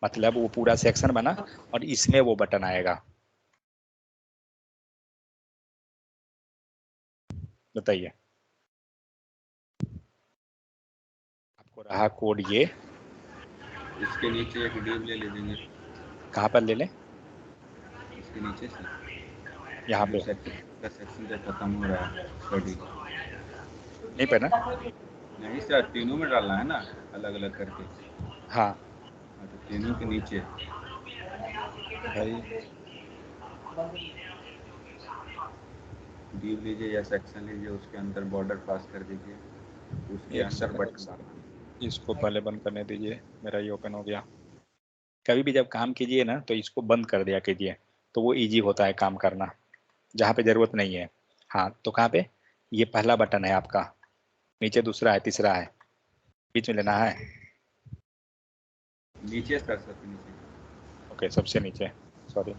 मतलब वो पूरा सेक्शन बना और इसमें वो बटन आएगा। बताइए, आपको रहा कोड ये, इसके नीचे एक डिव ले लेंगे। कहाँ पर ले लें? इसके नीचे से यहाँ पे सेक्शन जब खत्म हो रहा है स्टडी, नहीं पे ना? नहीं सर, तीनों में डालना है ना, अलग अलग करके। हाँ तो तीनों के नीचे भाई, डिव लीजिए या सेक्शन लीजिए, उसके अंदर बॉर्डर पास कर दीजिए, उसके एक अंदर सेकंड, बटन डालना। इसको पहले बंद करने दीजिए, मेरा ये ओपन हो गया। कभी भी जब काम कीजिए ना तो इसको बंद कर दिया कीजिए, तो वो इजी होता है काम करना, जहाँ पे ज़रूरत नहीं है। हाँ, तो कहाँ पे, ये पहला बटन है आपका, नीचे दूसरा है, तीसरा है, बीच में लेना है। नीचे सर, सबसे नीचे। ओके, सबसे नीचे, सॉरी,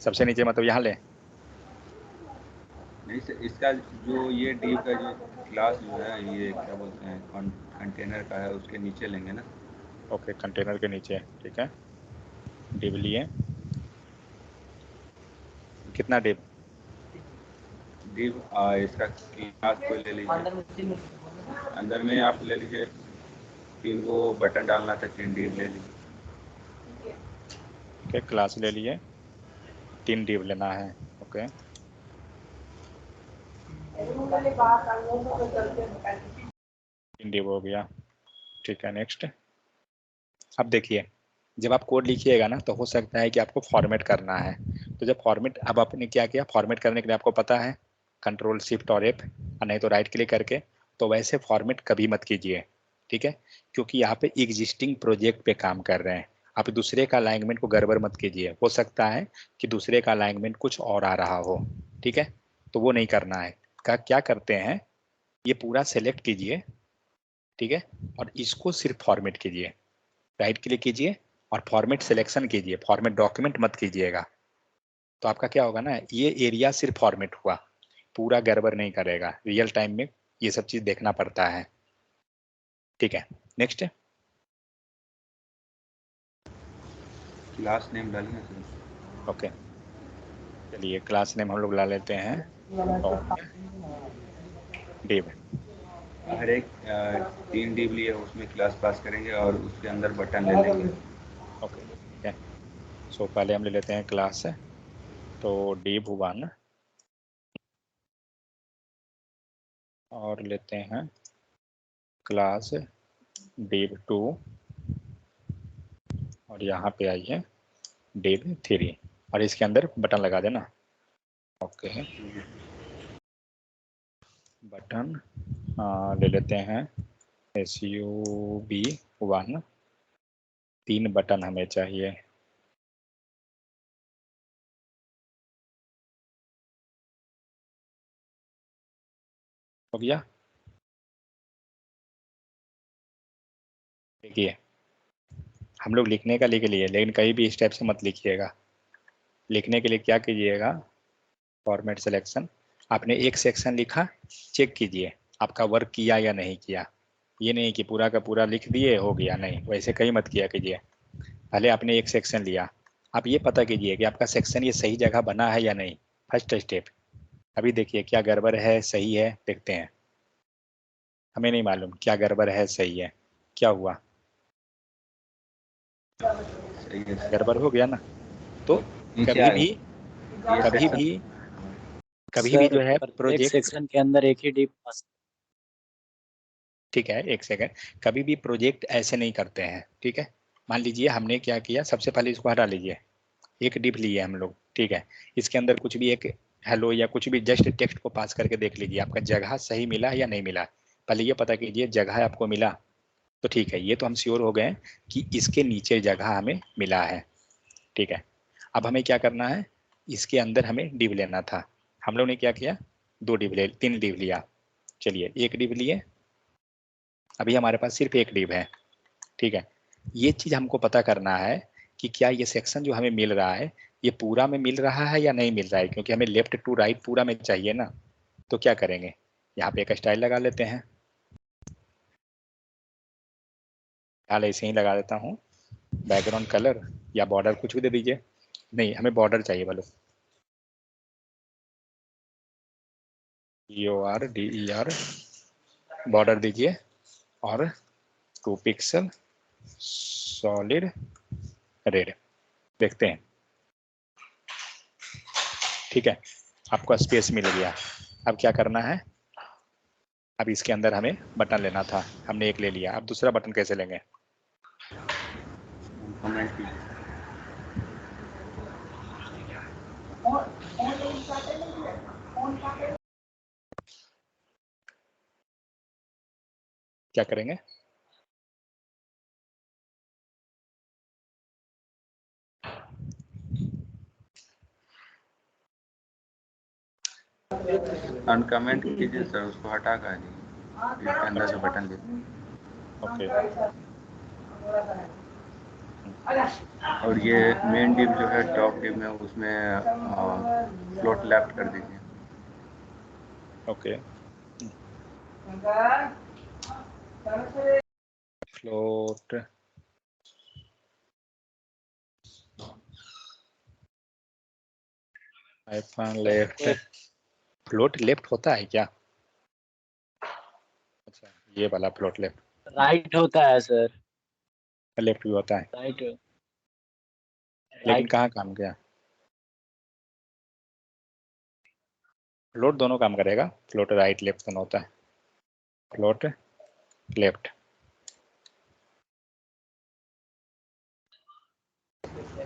सबसे नीचे मतलब यहाँ ले। नहीं सर, इसका जो ये डिव का जो क्लास जो है, ये क्या बोलते हैं, कंटेनर का है, उसके नीचे लेंगे ना। ओके, कंटेनर के नीचे, ठीक है। डिव लिए, कितना डिव? डिव इसका क्लास को ले लीजिए, अंदर में आप ले लीजिए 3 को बटन डालना था, 3 डिव ले लीजिए। ओके, क्लास ले लिए, 3 डिव लेना है। ओके, 3 डिव हो गया, ठीक है। नेक्स्ट, अब देखिए, जब आप कोड लिखिएगा ना तो हो सकता है कि आपको फॉर्मेट करना है। तो जब फॉर्मेट, अब आपने क्या किया, फॉर्मेट करने के लिए आपको पता है कंट्रोल शिफ्ट और F, और नहीं तो राइट क्लिक करके। तो वैसे फॉर्मेट कभी मत कीजिए, ठीक है, क्योंकि यहाँ पे एग्जिस्टिंग प्रोजेक्ट पे काम कर रहे हैं। आप दूसरे का अलाइनमेंट को गड़बड़ मत कीजिए, हो सकता है कि दूसरे का अलाइनमेंट कुछ और आ रहा हो, ठीक है, तो वो नहीं करना है। क्या करते हैं, ये पूरा सेलेक्ट कीजिए, ठीक है, और इसको सिर्फ फॉर्मेट कीजिए, राइट क्लिक कीजिए और फॉर्मेट सिलेक्शन कीजिए, फॉर्मेट डॉक्यूमेंट मत कीजिएगा। तो आपका क्या होगा ना, ये एरिया सिर्फ फॉर्मेट हुआ, पूरा गड़बड़ नहीं करेगा। रियल टाइम में ये सब चीज देखना पड़ता है, ठीक है। नेक्स्ट, क्लास नेम डालिए सर। ओके, चलिए क्लास नेम हम लोग ला लेते हैं डिव। हर एक 3 डिव लिए, उसमें क्लास पास करेंगे और उसके अंदर बटन ले लेंगे। ओके, ठीक है। सो पहले हम ले लेते हैं क्लास, तो डिव 1 और लेते हैं क्लास डिव 2 और यहाँ पे आइए डिव 3 और इसके अंदर बटन लगा देना। ओके, बटन ले लेते हैं SUB1, 3 बटन हमें चाहिए। हो गया। देखिए हम लोग लिखने का लिख लिए, लेकिन कहीं भी इस टाइप से मत लिखिएगा। लिखने के लिए क्या कीजिएगा, फॉर्मेट सिलेक्शन, आपने एक सेक्शन लिखा, चेक कीजिए आपका वर्क किया या नहीं किया। ये नहीं कि पूरा का पूरा लिख दिए हो गया, नहीं, वैसे कहीं मत किया कीजिए। पहले आपने एक सेक्शन लिया, आप ये पता कीजिए कि आपका सेक्शन ये सही जगह बना है या नहीं, फर्स्ट स्टेप। अभी देखिए क्या गड़बड़ है सही है, देखते हैं। हमें नहीं मालूम क्या गड़बड़ है सही है, क्या हुआ, सही है। गड़बड़ हो गया ना। तो नीचे कभी आ भी ये कभी section- भी कभी भी सर जो है प्रत्येक प्रोजेक्ट, सेक्शन के अंदर एक ही डिप पास। ठीक है एक सेकंड, कभी भी प्रोजेक्ट ऐसे नहीं करते हैं, ठीक है। मान लीजिए हमने क्या किया, सबसे पहले इसको हटा लीजिए, एक डिप लिए हम लोग, ठीक है। इसके अंदर कुछ भी एक हेलो या कुछ भी जस्ट टेक्स्ट को पास करके देख लीजिए आपका जगह सही मिला या नहीं मिला। पहले ये पता कीजिए जगह आपको मिला तो ठीक है, ये तो हम श्योर हो गए कि इसके नीचे जगह हमें मिला है, ठीक है। अब हमें क्या करना है, इसके अंदर हमें डिव लेना था। हम लोग ने क्या किया, 2 डिव ले, 3 डिव लिया, चलिए 1 डिव लिए, अभी हमारे पास सिर्फ 1 डिव है, ठीक है। ये चीज हमको पता करना है कि क्या ये सेक्शन जो हमें मिल रहा है ये पूरा में मिल रहा है या नहीं मिल रहा है, क्योंकि हमें लेफ्ट टू राइट पूरा में चाहिए ना। तो क्या करेंगे, यहाँ पे एक स्टाइल लगा लेते हैं, हाल ऐसे ही लगा देता हूँ, बैकग्राउंड कलर या बॉर्डर कुछ भी दे दीजिए, नहीं हमें बॉर्डर चाहिए, बोलो BORDER, बॉर्डर दीजिए, और 2 पिक्सल सॉलिड रेड, देखते हैं, ठीक है। आपको स्पेस मिल गया। अब क्या करना है, अब इसके अंदर हमें बटन लेना था, हमने एक ले लिया, अब दूसरा बटन कैसे लेंगे, कमेंट कीजिए। क्या करेंगे, अनकमेंट कीजिए सर, उसको हटा कर दीजिए, इसके अंदर से बटन दीजिए। ओके। और ये मेन डिप जो है टॉप डिप में, उसमें फ्लोट लेफ्ट कर दीजिए। Okay, float left, float left होता है क्या, अच्छा ये वाला फ्लोट लेफ्ट, राइट होता है सर, लेफ्ट भी होता है, राइट लेकिन राइट। कहाँ काम किया, फ्लोट दोनों काम करेगा, फ्लोट राइट लेफ्ट दोनों होता है, फ्लोट लेफ्ट,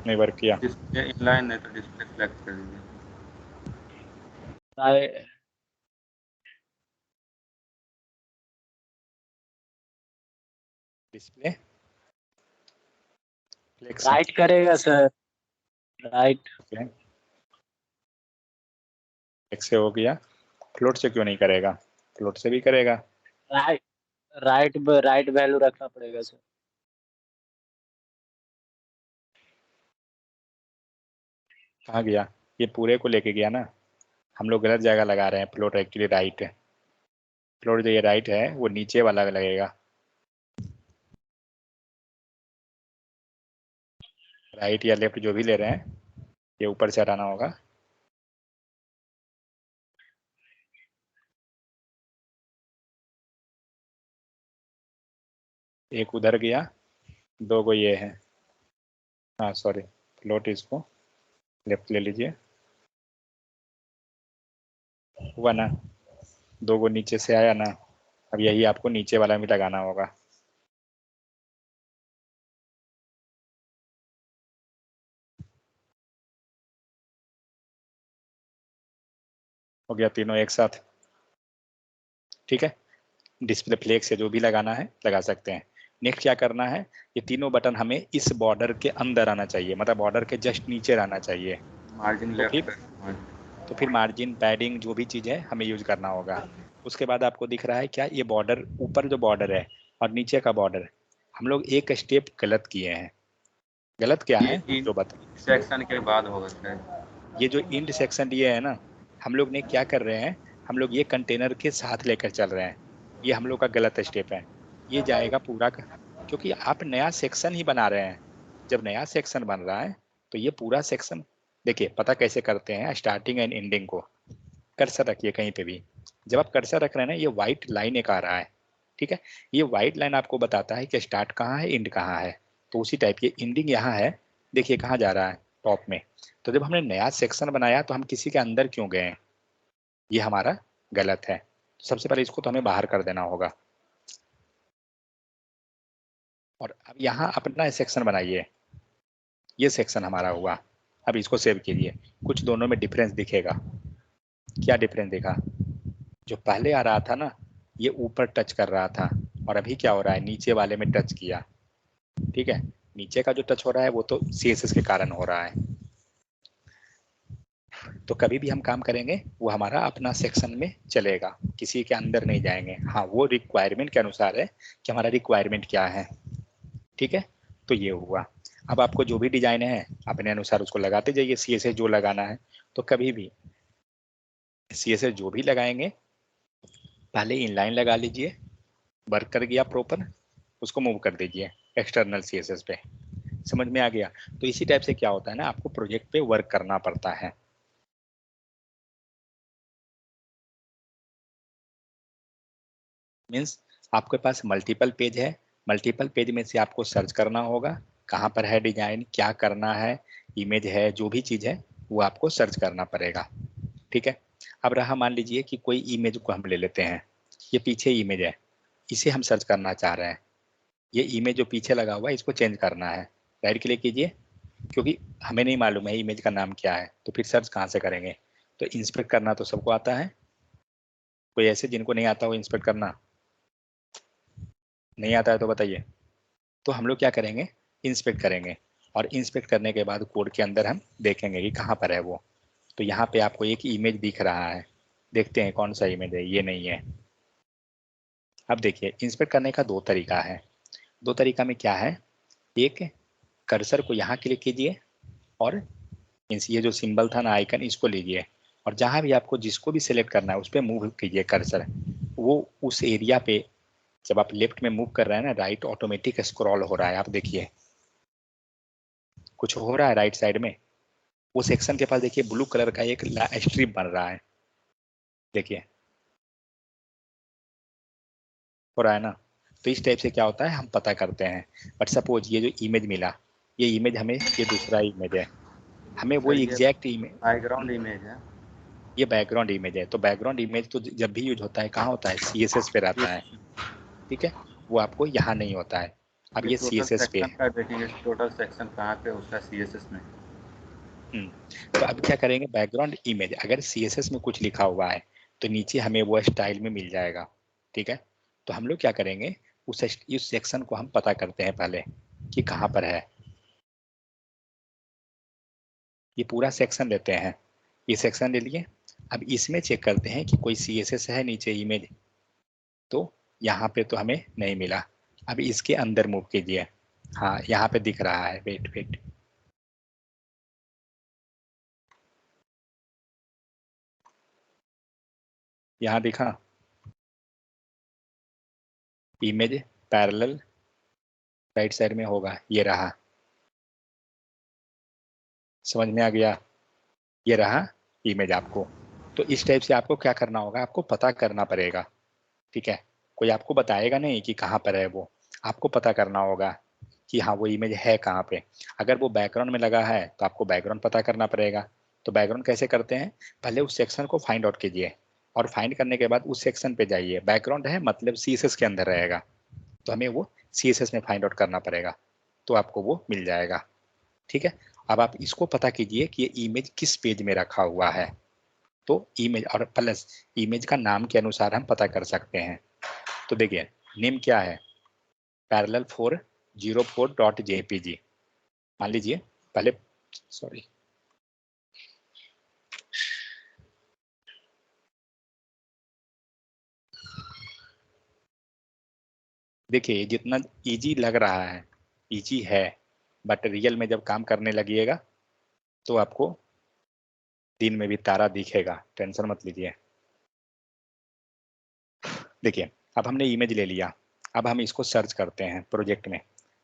नहीं वर्क किया, डिस्प्ले इनलाइन है तो डिस्प्ले सेलेक्ट कर दीजिए। डिस्प्ले फ्लेक्स, राइट करेगा सर, राइट। ओके फ्लेक्स से हो गया, फ्लोट से क्यों नहीं करेगा, फ्लोट से भी करेगा, राइट राइट राइट वैल्यू रखना पड़ेगा सर। कहाँ गया, ये पूरे को लेके गया ना, हम लोग गलत जगह लगा रहे हैं, फ्लोट एक्चुअली राइट है, फ्लोट जो ये राइट है वो नीचे वाला लगेगा, राइट या लेफ्ट जो भी ले रहे हैं ये ऊपर से हटाना होगा, एक उधर गया, 2 को ये है, हाँ सॉरी, फ्लोट इसको लेफ्ट ले लीजिए, हुआ ना, 2 को नीचे से आया ना, अब यही आपको नीचे वाला भी लगाना होगा, हो गया तीनों एक साथ, ठीक है। डिस्प्ले फ्लेक्स से जो भी लगाना है लगा सकते हैं। नेक्स्ट क्या करना है, ये तीनों बटन हमें इस बॉर्डर के अंदर आना चाहिए, मतलब बॉर्डर के जस्ट नीचे रहना चाहिए, मार्जिन तो लेफ्ट फिर कर। मार्जिन पैडिंग जो भी चीज़ है हमें यूज करना होगा। उसके बाद आपको दिख रहा है क्या, ये बॉर्डर, ऊपर जो बॉर्डर है और नीचे का बॉर्डर, हम लोग एक स्टेप गलत किए हैं। गलत क्या है जो बता, सेक्शन के बाद होगा शायद। ये जो इंड सेक्शन ये है ना, हम लोग ने क्या कर रहे हैं, हम लोग ये कंटेनर के साथ लेकर चल रहे हैं, ये हम लोग का गलत स्टेप है। ये जाएगा पूरा का, क्योंकि आप नया सेक्शन ही बना रहे हैं। जब नया सेक्शन बन रहा है तो ये पूरा सेक्शन, देखिए पता कैसे करते हैं स्टार्टिंग एंड एंडिंग को। कर्सर रखिए कहीं पे भी, जब आप कर्सर रख रहे हैं ना, ये व्हाइट लाइन एक आ रहा है, ठीक है, ये व्हाइट लाइन आपको बताता है कि स्टार्ट कहाँ है, एंड कहाँ है। तो उसी टाइप ये एंडिंग यहाँ है, देखिए कहाँ जा रहा है, टॉप में। तो जब हमने नया सेक्शन बनाया तो हम किसी के अंदर क्यों गए, ये हमारा गलत है। तो सबसे पहले इसको तो हमें बाहर कर देना होगा। और अब यहाँ अपना सेक्शन बनाइए, ये सेक्शन हमारा हुआ। अब इसको सेव कीजिए, कुछ दोनों में डिफरेंस दिखेगा। क्या डिफरेंस दिखा, जो पहले आ रहा था ना, ये ऊपर टच कर रहा था, और अभी क्या हो रहा है, नीचे वाले में टच किया। ठीक है, नीचे का जो टच हो रहा है वो तो CSS के कारण हो रहा है। तो कभी भी हम काम करेंगे वो हमारा अपना सेक्शन में चलेगा, किसी के अंदर नहीं जाएंगे। हाँ, वो रिक्वायरमेंट के अनुसार है कि हमारा रिक्वायरमेंट क्या है। ठीक है, तो ये हुआ। अब आपको जो भी डिजाइन है अपने अनुसार उसको लगाते जाइए, CSS जो लगाना है। तो कभी भी CSS जो भी लगाएंगे, पहले इनलाइन लगा लीजिए, वर्क कर गया प्रॉपर, उसको मूव कर दीजिए एक्सटर्नल CSS पे। समझ में आ गया। तो इसी टाइप से क्या होता है ना, आपको प्रोजेक्ट पे वर्क करना पड़ता है। मीन्स आपके पास मल्टीपल पेज है, मल्टीपल पेज में से आपको सर्च करना होगा कहाँ पर है डिजाइन, क्या करना है, इमेज है, जो भी चीज है वो आपको सर्च करना पड़ेगा। ठीक है, अब रहा मान लीजिए कि कोई इमेज को हम ले लेते हैं, ये पीछे इमेज है, इसे हम सर्च करना चाह रहे हैं। ये इमेज जो पीछे लगा हुआ है इसको चेंज करना है, राइट क्लिक कीजिए, क्योंकि हमें नहीं मालूम है इमेज का नाम क्या है, तो फिर सर्च कहाँ से करेंगे। तो इंस्पेक्ट करना तो सबको आता है, कोई ऐसे जिनको नहीं आता हो इंस्पेक्ट करना, नहीं आता है तो बताइए। तो हम लोग क्या करेंगे, इंस्पेक्ट करेंगे, और इंस्पेक्ट करने के बाद कोड के अंदर हम देखेंगे कि कहाँ पर है वो। तो यहाँ पे आपको एक इमेज दिख रहा है, देखते हैं कौन सा इमेज है, ये नहीं है। अब देखिए इंस्पेक्ट करने का दो तरीका है। दो तरीका में क्या है, एक कर्सर को यहाँ क्लिक कीजिए, और ये जो सिंबल था ना आइकन, इसको लीजिए, और जहाँ भी आपको जिसको भी सिलेक्ट करना है उस पर मूव कीजिए कर्सर। वो उस एरिया पे जब आप लेफ्ट में मूव कर रहे हैं ना, राइट ऑटोमेटिक स्क्रॉल हो रहा है। आप देखिए कुछ हो रहा है राइट साइड में, वो सेक्शन के पास देखिए ब्लू कलर का एक स्ट्रिप बन रहा है, देखिए हो रहा है ना। तो इस टाइप से क्या होता है हम पता करते हैं। बट सपोज ये जो इमेज मिला, ये इमेज हमें, ये दूसरा इमेज है, हमें वो सर ये एग्जैक्ट इमेज, बैकग्राउंड इमेज है। ये बैकग्राउंड इमेज है। तो बैकग्राउंड इमेज तो जब भी यूज होता है कहाँ होता है, CSS पे रहता है। ठीक है, वो आपको यहाँ नहीं होता है। अब ये ये टोटल CSS पे सेक्शन है। का देखेंगे, टोटल सेक्शन कहाँ पे उसका CSS में। तो अब क्या करेंगे, बैकग्राउंड इमेज अगर CSS में कुछ लिखा हुआ है तो नीचे हमें वो स्टाइल में मिल जाएगा। ठीक है, तो हम लोग क्या करेंगे, उस सेक्शन को हम पता करते हैं पहले कि कहाँ पर है। ये पूरा सेक्शन लेते हैं, ये सेक्शन ले लिए। अब इसमें चेक करते हैं कि कोई CSS है नीचे इमेज, तो यहाँ पे तो हमें नहीं मिला। अब इसके अंदर मूव कीजिए, हाँ यहाँ पे दिख रहा है, वेट वेट, यहाँ दिखा इमेज पैरेलल, राइट साइड में होगा, ये रहा। समझ में आ गया, ये रहा इमेज आपको। तो इस टाइप से आपको क्या करना होगा, आपको पता करना पड़ेगा। ठीक है, कोई आपको बताएगा नहीं कि कहाँ पर है वो, आपको पता करना होगा कि हाँ वो इमेज है कहाँ पे। अगर वो बैकग्राउंड में लगा है तो आपको बैकग्राउंड पता करना पड़ेगा। तो बैकग्राउंड कैसे करते हैं, पहले उस सेक्शन को फाइंड आउट कीजिए, और फाइंड करने के बाद उस सेक्शन पे जाइए। बैकग्राउंड है मतलब CSS के अंदर रहेगा, तो हमें वो CSS में फाइंड आउट करना पड़ेगा, तो आपको वो मिल जाएगा। ठीक है, अब आप इसको पता कीजिए कि ये इमेज किस पेज में रखा हुआ है। तो इमेज और प्लस इमेज का नाम के अनुसार हम पता कर सकते हैं। तो देखिए नेम क्या है, parallel404.jpg मान लीजिए। पहले सॉरी, देखिए ये जितना इजी लग रहा है, इजी है, बट रियल में जब काम करने लगिएगा तो आपको दिन में भी तारा दिखेगा, टेंशन मत लीजिए। देखिए अब हमने इमेज ले लिया, अब हम इसको सर्च करते हैं प्रोजेक्ट में,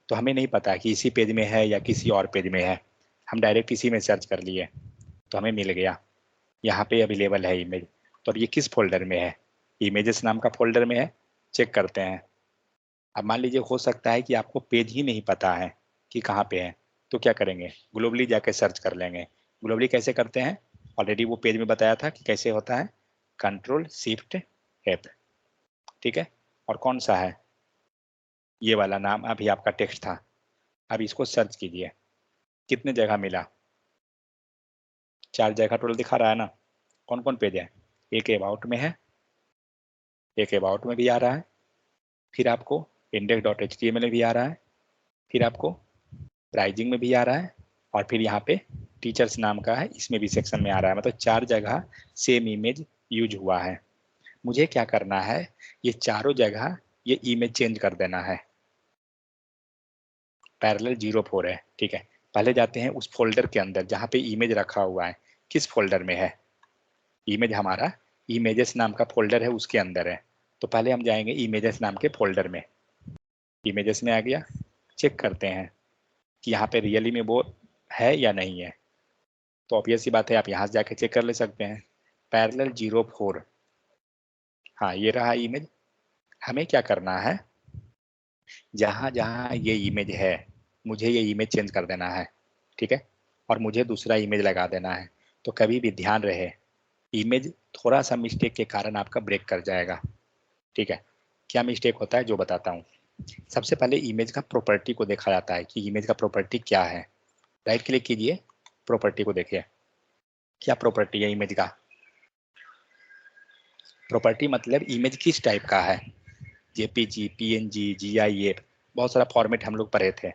तो हमें नहीं पता कि इसी पेज में है या किसी और पेज में है, हम डायरेक्ट इसी में सर्च कर लिए तो हमें मिल गया, यहाँ पे अवेलेबल है इमेज। तो अब ये किस फोल्डर में है, इमेजेस नाम का फोल्डर में है, चेक करते हैं। अब मान लीजिए हो सकता है कि आपको पेज ही नहीं पता है कि कहाँ पे है, तो क्या करेंगे, ग्लोबली जाके सर्च कर लेंगे। ग्लोबली कैसे करते हैं, ऑलरेडी वो पेज में बताया था कि कैसे होता है, कंट्रोल शिफ्ट एफ, ठीक है। और कौन सा है, ये वाला नाम अभी आपका टेक्स्ट था, अब इसको सर्च कीजिए, कितने जगह मिला, 4 जगह टोटल दिखा रहा है ना। कौन कौन पेज है, एक अबाउट में है, एक अबाउट में भी आ रहा है, फिर आपको index.html में भी आ रहा है, फिर आपको प्राइजिंग में भी आ रहा है, और फिर यहाँ पे टीचर्स नाम का है, इसमें भी सेक्शन में आ रहा है। मतलब 4 जगह सेम इमेज यूज हुआ है। मुझे क्या करना है, ये चारों जगह ये इमेज चेंज कर देना है। पैरेलल 04 है, ठीक है। पहले जाते हैं उस फोल्डर के अंदर जहाँ पे इमेज रखा हुआ है, किस फोल्डर में है इमेज, हमारा इमेजेस नाम का फोल्डर है उसके अंदर है। तो पहले हम जाएंगे इमेजेस नाम के फोल्डर में, इमेजेस में आ गया, चेक करते हैं कि यहाँ पे रियली में वो है या नहीं है। तो ऑब्वियस सी बात है, आप यहाँ से जाके चेक कर ले सकते हैं, पैरेलल 04, हाँ ये रहा इमेज। हमें क्या करना है, जहाँ जहाँ ये इमेज है मुझे ये इमेज चेंज कर देना है, ठीक है, और मुझे दूसरा इमेज लगा देना है। तो कभी भी ध्यान रहे, इमेज थोड़ा सा मिस्टेक के कारण आपका ब्रेक कर जाएगा, ठीक है। क्या मिस्टेक होता है जो बताता हूँ। सबसे पहले इमेज का प्रॉपर्टी को देखा जाता है कि इमेज का प्रॉपर्टी क्या है। राइट क्लिक कीजिए, प्रॉपर्टी को देखिए, क्या प्रॉपर्टी है इमेज का। प्रॉपर्टी मतलब इमेज किस टाइप का है, जेपीजी, पीएनजी, जीआईएफ, बहुत सारा फॉर्मेट हम लोग पढ़े थे।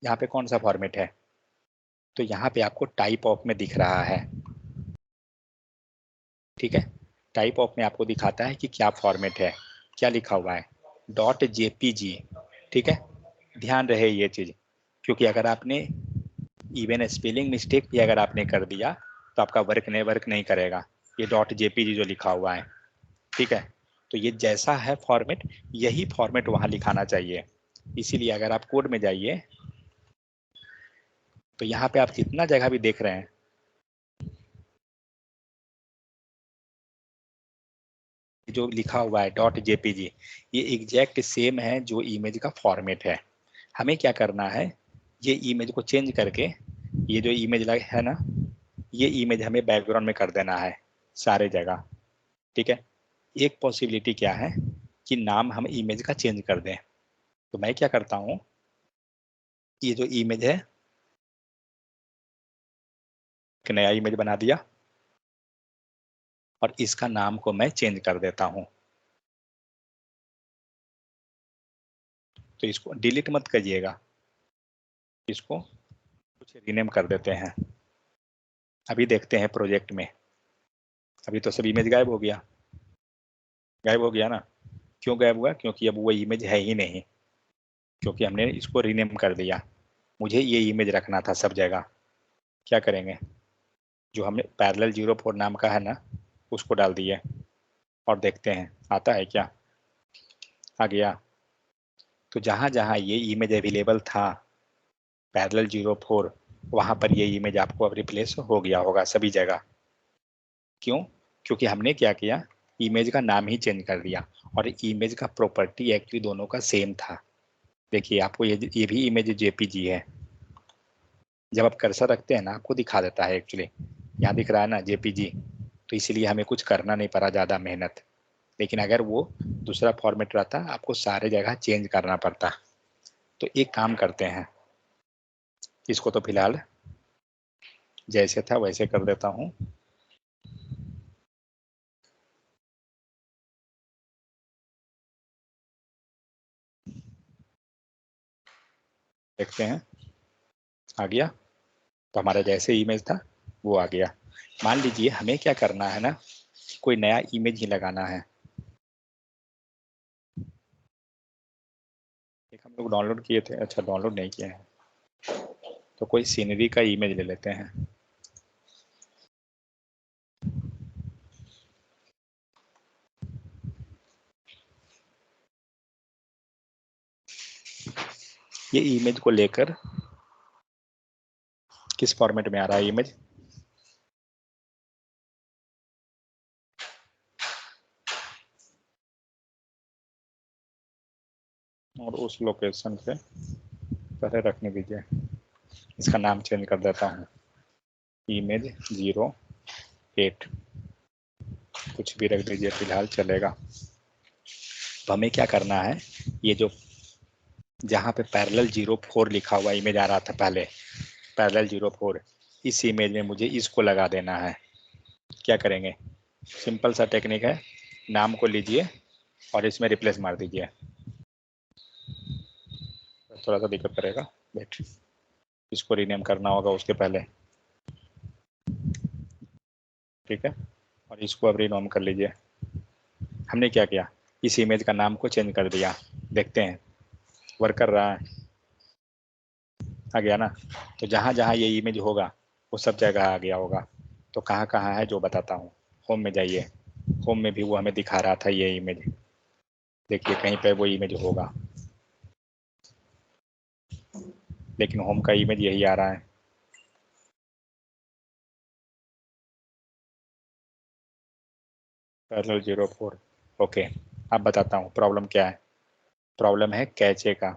यहाँ पे कौन सा फॉर्मेट है, तो यहाँ पे आपको टाइप ऑफ में दिख रहा है, ठीक है। टाइप ऑफ में आपको दिखाता है कि क्या फॉर्मेट है, क्या लिखा हुआ है, डॉट जेपीजी, ठीक है। ध्यान रहे ये चीज, क्योंकि अगर आपने इवन स्पेलिंग मिस्टेक भी अगर आपने कर दिया तो आपका वर्क नहीं करेगा, ये डॉट जेपीजी जो लिखा हुआ है, ठीक है। तो ये जैसा है फॉर्मेट, यही फॉर्मेट वहां लिखाना चाहिए। इसीलिए अगर आप कोड में जाइए तो यहाँ पे आप जितना जगह भी देख रहे हैं, जो लिखा हुआ है डॉट जेपीजी, ये एग्जैक्ट सेम है जो इमेज का फॉर्मेट है। हमें क्या करना है, ये इमेज को चेंज करके, ये जो इमेज है ना, ये इमेज हमें बैकग्राउंड में कर देना है सारे जगह, ठीक है। एक पॉसिबिलिटी क्या है कि नाम हम इमेज का चेंज कर दें। तो मैं क्या करता हूँ, ये जो इमेज है, एक नया इमेज बना दिया और इसका नाम को मैं चेंज कर देता हूँ। तो इसको डिलीट मत करिएगा, इसको कुछ रीनेम कर देते हैं। अभी देखते हैं प्रोजेक्ट में, अभी तो सब इमेज गायब हो गया, गायब हो गया ना। क्यों गायब हुआ, क्योंकि अब वो इमेज है ही नहीं, क्योंकि हमने इसको रीनेम कर दिया। मुझे ये इमेज रखना था सब जगह। क्या करेंगे, जो हमने पैरेलल 04 नाम का है ना, उसको डाल दिए और देखते हैं आता है क्या। आ गया। तो जहाँ जहाँ ये इमेज अवेलेबल था पैरेलल 04, वहाँ पर ये इमेज आपको अब रिप्लेस हो गया होगा सभी जगह। क्यों, क्योंकि हमने क्या किया, इमेज का नाम ही चेंज कर दिया, और इमेज का प्रॉपर्टी एक्चुअली दोनों का सेम था। देखिए आपको ये भी इमेज जेपीजी है, जब आप कर्सर रखते हैं ना आपको दिखा देता है एक्चुअली, यहाँ दिख रहा है ना जेपीजी, तो इसीलिए हमें कुछ करना नहीं पड़ा ज़्यादा मेहनत। लेकिन अगर वो दूसरा फॉर्मेट रहता आपको सारे जगह चेंज करना पड़ता। तो एक काम करते हैं, इसको तो फिलहाल जैसे था वैसे कर देता हूँ। देखते हैं आ गया, तो हमारा जैसे इमेज था वो आ गया। मान लीजिए हमें क्या करना है ना, कोई नया इमेज ही लगाना है। एक हम लोग डाउनलोड किए थे, अच्छा डाउनलोड नहीं किए हैं, तो कोई सीनरी का इमेज ले लेते हैं। ये इमेज को लेकर किस फॉर्मेट में आ रहा है इमेज, और उस लोकेशन से पहले रखने दीजिए। इसका नाम चेंज कर देता हूँ, इमेज 08 कुछ भी रख दीजिए फिलहाल चलेगा। तो हमें क्या करना है, ये जो जहाँ पे पैरेलल 04 लिखा हुआ इमेज आ रहा था पहले, पैरेलल 04, इस इमेज में मुझे इसको लगा देना है। क्या करेंगे, सिंपल सा टेक्निक है, नाम को लीजिए और इसमें रिप्लेस मार दीजिए। थोड़ा सा दिक्कत करेगा, वेट, इसको रीनेम करना होगा उसके पहले, ठीक है, और इसको अब रीनेम कर लीजिए। हमने क्या किया, इस इमेज का नाम को चेंज कर दिया, देखते हैं वर्क कर रहा है, आ गया ना। तो जहाँ जहाँ ये इमेज होगा वो सब जगह आ गया होगा। तो कहाँ कहाँ है जो बताता हूँ, होम में जाइए, होम में भी वो हमें दिखा रहा था ये इमेज, देखिए कहीं पे वो इमेज होगा, लेकिन होम का इमेज यही आ रहा है। Parallel 04, okay. अब बताता हूँ प्रॉब्लम क्या है, प्रॉब्लम है कैचे का,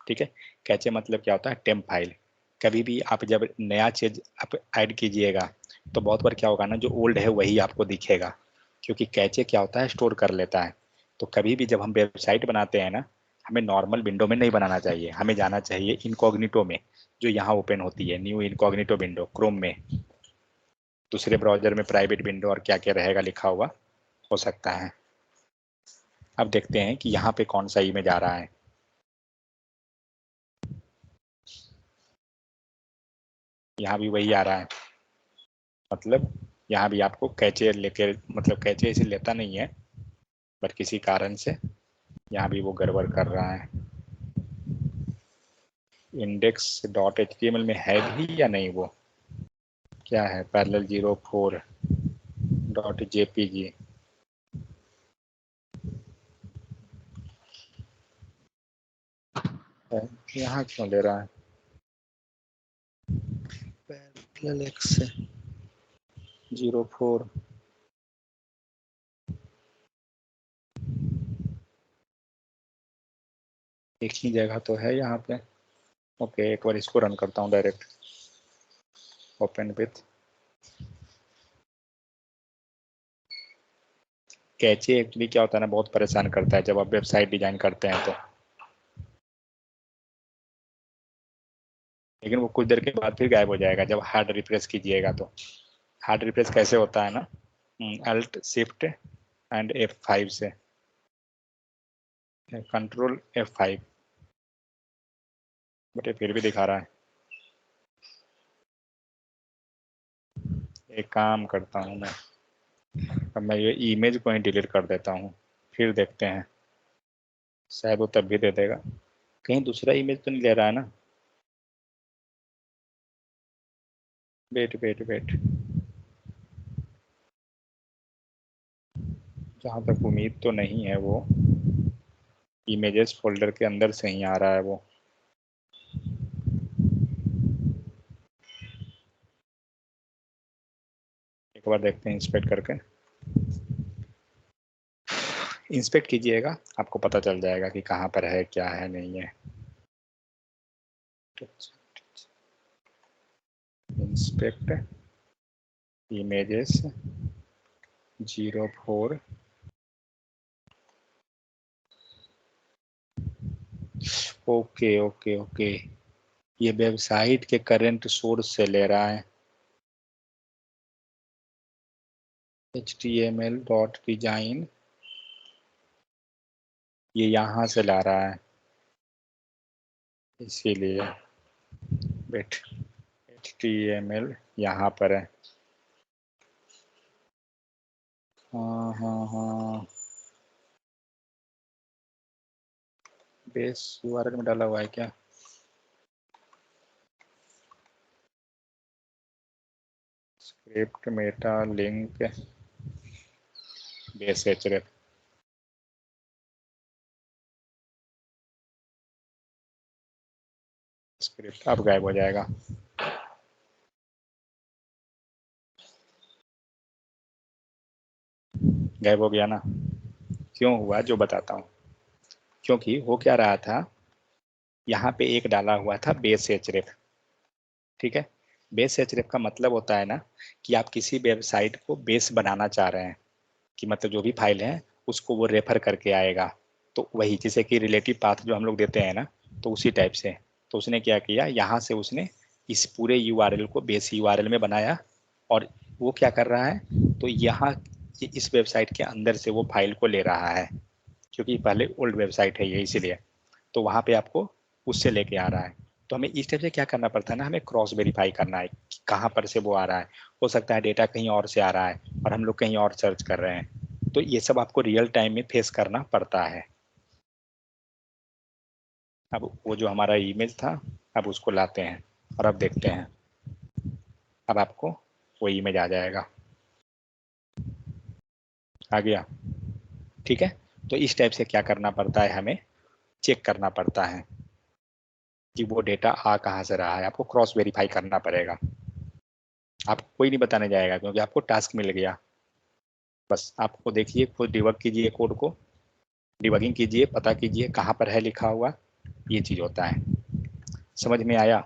ठीक है। कैचे मतलब क्या होता है, टेम्प फाइल। कभी भी आप जब नया चीज आप ऐड कीजिएगा तो बहुत बार क्या होगा ना, जो ओल्ड है वही आपको दिखेगा, क्योंकि कैचे क्या होता है, स्टोर कर लेता है। तो कभी भी जब हम वेबसाइट बनाते हैं ना, हमें नॉर्मल विंडो में नहीं बनाना चाहिए, हमें जाना चाहिए इनकॉग्निटो में, जो यहाँ ओपन होती है, न्यू इनकॉग्निटो विंडो क्रोम में। दूसरे ब्राउजर में प्राइवेट विंडो और क्या क्या रहेगा लिखा हुआ हो सकता है। अब देखते हैं कि यहाँ पे कौन सा इमेज आ रहा है। यहाँ भी वही आ रहा है, मतलब यहाँ भी आपको कैचे लेके, मतलब कैचे इसे लेता नहीं है, पर किसी कारण से यहाँ भी वो गड़बड़ कर रहा है। इंडेक्स डॉट HTML में है भी या नहीं, वो क्या है, पैरेलल 04 डॉट JPG, यहाँ क्यों ले रहा है, पैरेलल X 04, एक ही जगह तो है यहाँ पे। ओके, एक बार इसको रन करता हूँ direct, open with cache. Actually क्या होता है ना, बहुत परेशान करता है जब आप वेबसाइट डिजाइन करते हैं तो, लेकिन वो कुछ देर के बाद फिर गायब हो जाएगा जब हार्ड रिफ्रेश कीजिएगा। तो हार्ड रिफ्रेश कैसे होता है ना, अल्ट शिफ्ट एंड F5 से, कंट्रोल F5, बट ये फिर भी दिखा रहा है। एक काम करता हूँ मैं, अब मैं ये इमेज को ही डिलीट कर देता हूँ, फिर देखते हैं, शायद वो तब भी दे देगा। कहीं दूसरा इमेज तो नहीं ले रहा है ना, वेट वेट वेट, जहाँ तक उम्मीद तो नहीं है, वो इमेजेस फोल्डर के अंदर से ही आ रहा है वो। एक बार देखते हैं इंस्पेक्ट करके, इंस्पेक्ट कीजिएगा, आपको पता चल जाएगा कि कहाँ पर है, क्या है, नहीं है। Inspect images 04, okay okay okay, ये वेबसाइट के करंट सोर्स से ले रहा है, HTML.design, ये यहाँ से ला रहा है, इसीलिए वेट, HTML यहाँ पर है, हाँ हाँ हाँ, बेस यूआरएल में डाला हुआ है क्या? Script Meta link base href। Script अब गायब हो जाएगा। गायब हो गया ना? क्यों हुआ जो बताता हूँ। क्योंकि हो क्या रहा था, यहाँ पे एक डाला हुआ था बेस href। ठीक है, बेस href का मतलब होता है ना कि आप किसी वेबसाइट को बेस बनाना चाह रहे हैं, कि मतलब जो भी फाइल है उसको वो रेफर करके आएगा। तो वही जैसे कि रिलेटिव पाथ जो हम लोग देते हैं ना, तो उसी टाइप से। तो उसने क्या किया, यहाँ से उसने इस पूरे यूआरएल को बेस यूआरएल में बनाया, और वो क्या कर रहा है, तो यहाँ इस वेबसाइट के अंदर से वो फाइल को ले रहा है, क्योंकि पहले ओल्ड वेबसाइट है ये, इसीलिए। तो वहाँ पे आपको उससे लेके आ रहा है। तो हमें इस टाइप से क्या करना पड़ता है ना, हमें क्रॉस वेरीफाई करना है कि कहाँ पर से वो आ रहा है। हो सकता है डेटा कहीं और से आ रहा है और हम लोग कहीं और सर्च कर रहे हैं, तो ये सब आपको रियल टाइम में फेस करना पड़ता है। अब वो जो हमारा ईमेल था, अब उसको लाते हैं और अब देखते हैं। अब आपको वो इमेज आ जाएगा, आ गया। ठीक है, तो इस टाइप से क्या करना पड़ता है, हमें चेक करना पड़ता है कि वो डेटा आ कहाँ से रहा है। आपको क्रॉस वेरीफाई करना पड़ेगा। आपको कोई नहीं बताने जाएगा, क्योंकि आपको टास्क मिल गया। बस आपको देखिए, खुद डिबग कीजिए कोड को, डिबगिंग कीजिए, पता कीजिए कहाँ पर है लिखा हुआ। ये चीज़ होता है। समझ में आया?